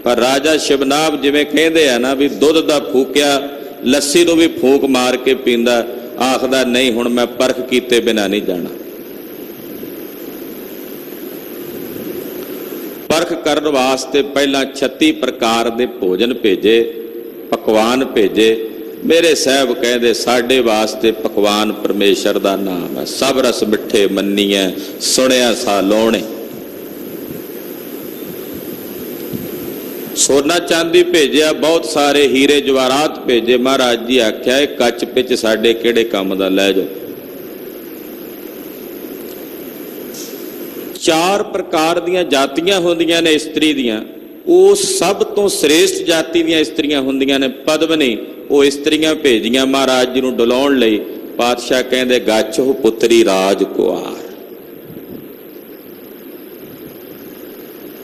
ਪਰ ਰਾਜਾ ਸ਼ਿਵਨਾਭ ਜਿਵੇਂ ਕਹਿੰਦੇ ਆ ਨਾ ਵੀ ਦੁੱਧ ਦਾ ਫੂਕਿਆ ਲੱਸੀ ਨੂੰ ਵੀ ਫੂਕ ਮਾਰ ਕੇ ਪੀਂਦਾ, ਆਖਦਾ ਨਹੀਂ ਹੁਣ ਮੈਂ ਪਰਖ ਕੀਤੇ ਬਿਨਾਂ ਨਹੀਂ ਜਾਣਾ। ਪਰਖ ਕਰਨ ਵਾਸਤੇ ਪਹਿਲਾਂ 36 ਪ੍ਰਕਾਰ ਦੇ ਭੋਜਨ ਭੇਜੇ, ਪਕਵਾਨ ਭੇਜੇ। ਮੇਰੇ ਸਾਹਿਬ ਕਹਿੰਦੇ ਸਾਡੇ ਵਾਸਤੇ ਪਕਵਾਨ ਪਰਮੇਸ਼ਰ ਦਾ ਨਾਮ ਹੈ। ਸਭ ਰਸ ਮਿੱਠੇ ਮੰਨੀਐ, ਸੁਣਿਆ ਸਾ ਲੋਣੇ। ਸੋਨਾ ਚਾਂਦੀ ਭੇਜਿਆ, ਬਹੁਤ ਸਾਰੇ ਹੀਰੇ ਜਵਾਹਰਾਤ ਭੇਜੇ। ਮਹਾਰਾਜ ਜੀ ਆਖਿਆ ਇਹ ਕੱਚ ਪਿੱਚ ਸਾਡੇ ਕਿਹੜੇ ਕੰਮ ਦਾ, ਲੈ ਜਾਓ। 4 ਪ੍ਰਕਾਰ ਦੀਆਂ ਜਾਤੀਆਂ ਹੁੰਦੀਆਂ ਨੇ ਇਸਤਰੀ ਦੀਆਂ। ਉਹ ਸਭ ਤੋਂ ਸ੍ਰੇਸ਼ਟ ਜਾਤੀ ਦੀਆਂ ਇਸਤਰੀਆਂ ਹੁੰਦੀਆਂ ਨੇ ਪਦਮਨੀ। ਉਹ ਇਸਤਰੀਆਂ ਭੇਜੀਆਂ ਮਹਾਰਾਜ ਜੀ ਨੂੰ ਡੁਲਾਉਣ ਲਈ। ਪਾਤਸ਼ਾਹ ਕਹਿੰਦੇ ਗਾਚੋ ਪੁੱਤਰੀ ਰਾਜ ਕੁਆਰ।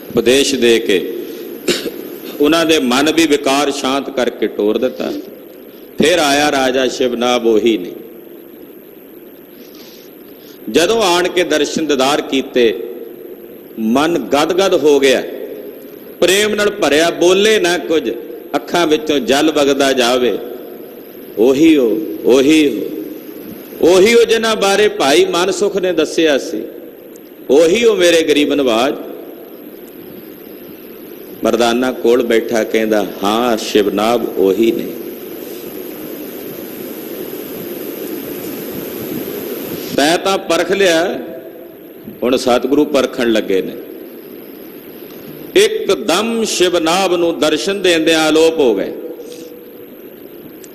ਉਪਦੇਸ਼ ਦੇ ਕੇ ਉਹਨਾਂ ਦੇ ਮਨ ਵੀ ਵਿਕਾਰ ਸ਼ਾਂਤ ਕਰਕੇ ਟੋਰ ਦਿੱਤਾ। ਫਿਰ ਆਇਆ ਰਾਜਾ ਸ਼ਿਵਨਾਭ, ਉਹੀ ਨਹੀਂ। ਜਦੋਂ ਆਣ ਕੇ ਦਰਸ਼ਨ ਦੀਦਾਰ ਕੀਤੇ ਮਨ ਗਦਗਦ ਹੋ ਗਿਆ, ਪ੍ਰੇਮ ਨਾਲ ਭਰਿਆ, ਬੋਲੇ ਨਾ ਕੁਝ, ਅੱਖਾਂ ਵਿੱਚੋਂ ਜਲ ਵਗਦਾ ਜਾਵੇ। ਉਹੀ ਉਹ ਜਿਨ੍ਹਾਂ ਬਾਰੇ ਭਾਈ ਮਨ ਸੁਖ ਨੇ ਦੱਸਿਆ ਸੀ, ਉਹੀ ਉਹ ਮੇਰੇ ਗਰੀਬ ਨਵਾਜ। ਮਰਦਾਨਾ ਕੋਲ ਬੈਠਾ ਕਹਿੰਦਾ ਹਾਂ ਸ਼ਿਵਨਾਭ ਉਹੀ ਨੇ। ਤੈਂ ਤਾਂ ਪਰਖ ਲਿਆ, ਹੁਣ ਸਤਿਗੁਰੂ ਪਰਖਣ ਲੱਗੇ ਨੇ। ਇੱਕਦਮ ਸ਼ਿਵਨਾਭ ਨੂੰ ਦਰਸ਼ਨ ਦੇਂਦਿਆਂ ਆਲੋਪ ਹੋ ਗਏ।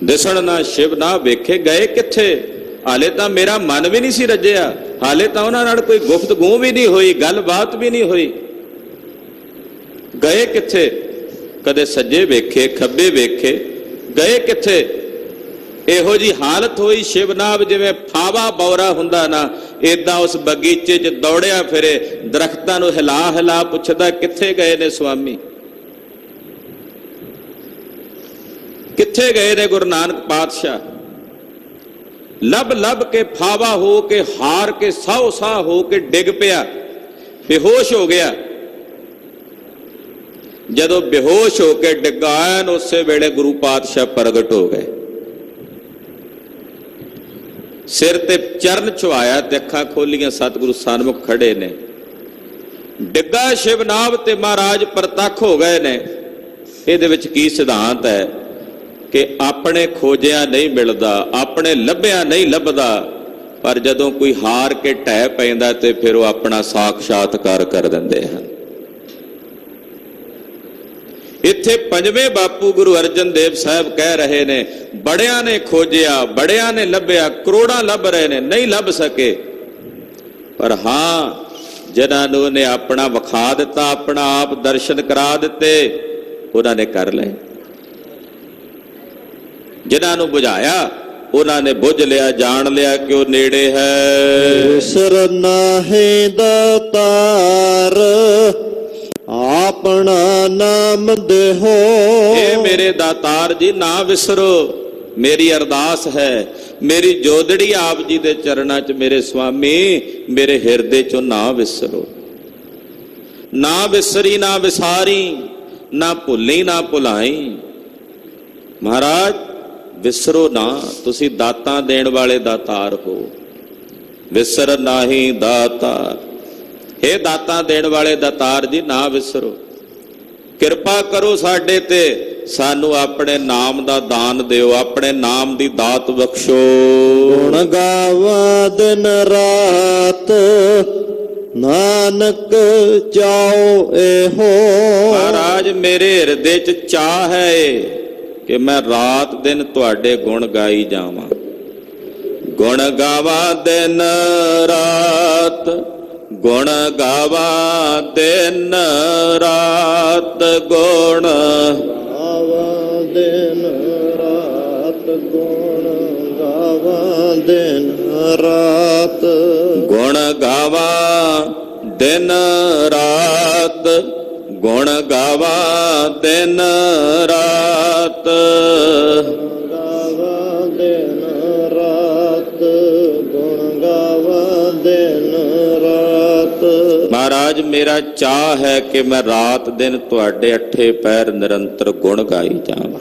ਦਿਸਣ ਨਾ ਸ਼ਿਵਨਾਭ ਵੇਖੇ, ਗਏ ਕਿੱਥੇ? ਹਾਲੇ ਤਾਂ ਮੇਰਾ ਮਨ ਵੀ ਨਹੀਂ ਸੀ ਰੱਜਿਆ, ਹਾਲੇ ਤਾਂ ਉਹਨਾਂ ਨਾਲ ਕੋਈ ਗੁਫ਼ਤਗੂ ਵੀ ਨਹੀਂ ਹੋਈ, ਗੱਲਬਾਤ ਵੀ ਨਹੀਂ ਹੋਈ। ਗਏ ਕਿੱਥੇ? ਕਦੇ ਸੱਜੇ ਵੇਖੇ, ਖੱਬੇ ਵੇਖੇ, ਗਏ ਕਿੱਥੇ? ਇਹੋ ਜੀ ਹਾਲਤ ਹੋਈ ਸ਼ਿਵਨਾਭ ਜਿਵੇਂ ਫਾਵਾ ਬੌਰਾ ਹੁੰਦਾ ਨਾ, ਏਦਾਂ ਉਸ ਬਗੀਚੇ 'ਚ ਦੌੜਿਆ ਫਿਰੇ, ਦਰਖਤਾਂ ਨੂੰ ਹਿਲਾ ਹਿਲਾ ਪੁੱਛਦਾ ਕਿੱਥੇ ਗਏ ਨੇ ਸੁਆਮੀ, ਕਿੱਥੇ ਗਏ ਨੇ ਗੁਰੂ ਨਾਨਕ ਪਾਤਸ਼ਾਹ। ਲੱਭ ਲੱਭ ਕੇ ਫਾਵਾ ਹੋ ਕੇ, ਹਾਰ ਕੇ, ਸਾਹ ਸਾਹ ਹੋ ਕੇ ਡਿੱਗ ਪਿਆ, ਬੇਹੋਸ਼ ਹੋ ਗਿਆ। ਜਦੋਂ ਬੇਹੋਸ਼ ਹੋ ਕੇ ਡਿੱਗਾ, ਉਸੇ ਵੇਲੇ ਗੁਰੂ ਪਾਤਸ਼ਾਹ ਪ੍ਰਗਟ ਹੋ ਗਏ। ਸਿਰ ਤੇ ਚਰਨ ਛੁਆਇਆ ਤੇ ਅੱਖਾਂ ਖੋਲੀਆਂ, ਸਤਿਗੁਰੂ ਸਨਮੁਖ ਖੜੇ ਨੇ। ਡਿੱਗਾ ਸ਼ਿਵਨਾਭ ਤੇ ਮਹਾਰਾਜ ਪ੍ਰਤੱਖ ਹੋ ਗਏ ਨੇ। ਇਹਦੇ ਵਿੱਚ ਕੀ ਸਿਧਾਂਤ ਹੈ ਕਿ ਆਪਣੇ ਖੋਜਿਆ ਨਹੀਂ ਮਿਲਦਾ, ਆਪਣੇ ਲੱਭਿਆ ਨਹੀਂ ਲੱਭਦਾ, ਪਰ ਜਦੋਂ ਕੋਈ ਹਾਰ ਕੇ ਢਹਿ ਪੈਂਦਾ ਤੇ ਫਿਰ ਉਹ ਆਪਣਾ ਸਾਖਸ਼ਾਤਕਾਰ ਕਰ ਦਿੰਦੇ ਹਨ। ਇੱਥੇ ਪੰਜਵੇਂ ਬਾਪੂ ਗੁਰੂ ਅਰਜਨ ਦੇਵ ਸਾਹਿਬ ਕਹਿ ਰਹੇ ਨੇ, ਬੜਿਆਂ ਨੇ ਖੋਜਿਆ, ਬੜਿਆਂ ਨੇ ਲੱਭਿਆ, ਕਰੋੜਾਂ ਲੱਭ ਰਹੇ ਨੇ, ਨਹੀਂ ਲੱਭ ਸਕੇ, ਪਰ ਹਾਂ ਜਿਨ੍ਹਾਂ ਨੂੰ ਉਹਨੇ ਆਪਣਾ ਵਿਖਾ ਦਿੱਤਾ, ਆਪਣਾ ਆਪ ਦਰਸ਼ਨ ਕਰਾ ਦਿੱਤੇ, ਉਹਨਾਂ ਨੇ ਕਰ ਲਏ। ਜਿਨ੍ਹਾਂ ਨੂੰ ਬੁਝਾਇਆ ਉਹਨਾਂ ਨੇ ਬੁੱਝ ਲਿਆ, ਜਾਣ ਲਿਆ ਕਿ ਉਹ ਨੇੜੇ ਹੈ। ਵਿਸਰ ਨਾਹੀਂ ਦਾਤਾਰ ਆਪਣਾ ਨਾਮ ਦੇਹੋ। ਇਹ ਮੇਰੇ ਦਾਤਾਰ ਜੀ ਨਾ ਵਿਸਰੋ, ਮੇਰੀ ਅਰਦਾਸ ਹੈ, ਮੇਰੀ ਜੋਦੜੀ ਆਪ ਜੀ ਦੇ ਚਰਨਾਂ 'ਚ, ਮੇਰੇ ਸੁਆਮੀ ਮੇਰੇ ਹਿਰਦੇ 'ਚੋਂ ਨਾ ਵਿਸਰੋ। ਨਾ ਵਿਸਰੀ ਨਾ ਵਿਸਾਰੀ, ਨਾ ਭੁੱਲੀ ਨਾ ਭੁਲਾਈ। ਮਹਾਰਾਜ ਵਿਸਰੋ ਨਾ, ਤੁਸੀਂ ਦਾਤਾਂ ਦੇਣ ਵਾਲੇ ਦਾਤਾਰ ਹੋ। ਵਿਸਰ ਨਾਹੀਂ ਦਾਤਾਰ, ਇਹ ਦਾਤਾਂ ਦੇਣ ਵਾਲੇ ਦਾਤਾਰ ਜੀ ਨਾ ਵਿਸਰੋ। ਕਿਰਪਾ ਕਰੋ ਸਾਡੇ ਤੇ, ਸਾਨੂੰ ਆਪਣੇ ਨਾਮ ਦਾ ਦਾਨ ਦਿਓ, ਆਪਣੇ ਨਾਮ ਦੀ ਦਾਤ ਬਖਸ਼ੋ। ਗੁਣ ਗਾਵਾਂ ਦਿਨ ਰਾਤ ਨਾਨਕ ਚਾਓ ਇਹੋ। ਮਹਾਰਾਜ ਮੇਰੇ ਹਿਰਦੇ 'ਚ ਚਾਹ ਹੈ ਕਿ ਮੈਂ ਰਾਤ ਦਿਨ ਤੁਹਾਡੇ ਗੁਣ ਗਾਈ ਜਾਵਾਂ। ਗੁਣ ਗਾਵਾਂ ਦਿਨ ਰਾਤ, ਗੁਣ ਗਾਵਾਂ ਦਿਨ ਰਾਤ, ਗੁਣ ਗਾਵਾਂ ਦਿਨ ਰਾਤ, ਗੁਣ ਗਾਵਾਂ ਦਿਨ ਰਾਤ। ਗੁਣ ਗਾਵਾਂ ਦਿਨ ਰਾਤ, ਗੁਣ ਗਾਵਾਂ ਦਿਨ ਰਾਤ। ਗਾਵਾਂ ਦਿਨ ਰਾਤ, ਗੁਣ ਗਾਵਾਂ ਦਿਨ ਰਾਤ। ਮਹਾਰਾਜ ਮੇਰਾ ਚਾਹ ਹੈ ਕਿ ਮੈਂ ਰਾਤ ਦਿਨ ਤੁਹਾਡੇ ਅੱਠੇ ਪੈਰ ਨਿਰੰਤਰ ਗੁਣ ਗਾਈ ਜਾਵਾਂ।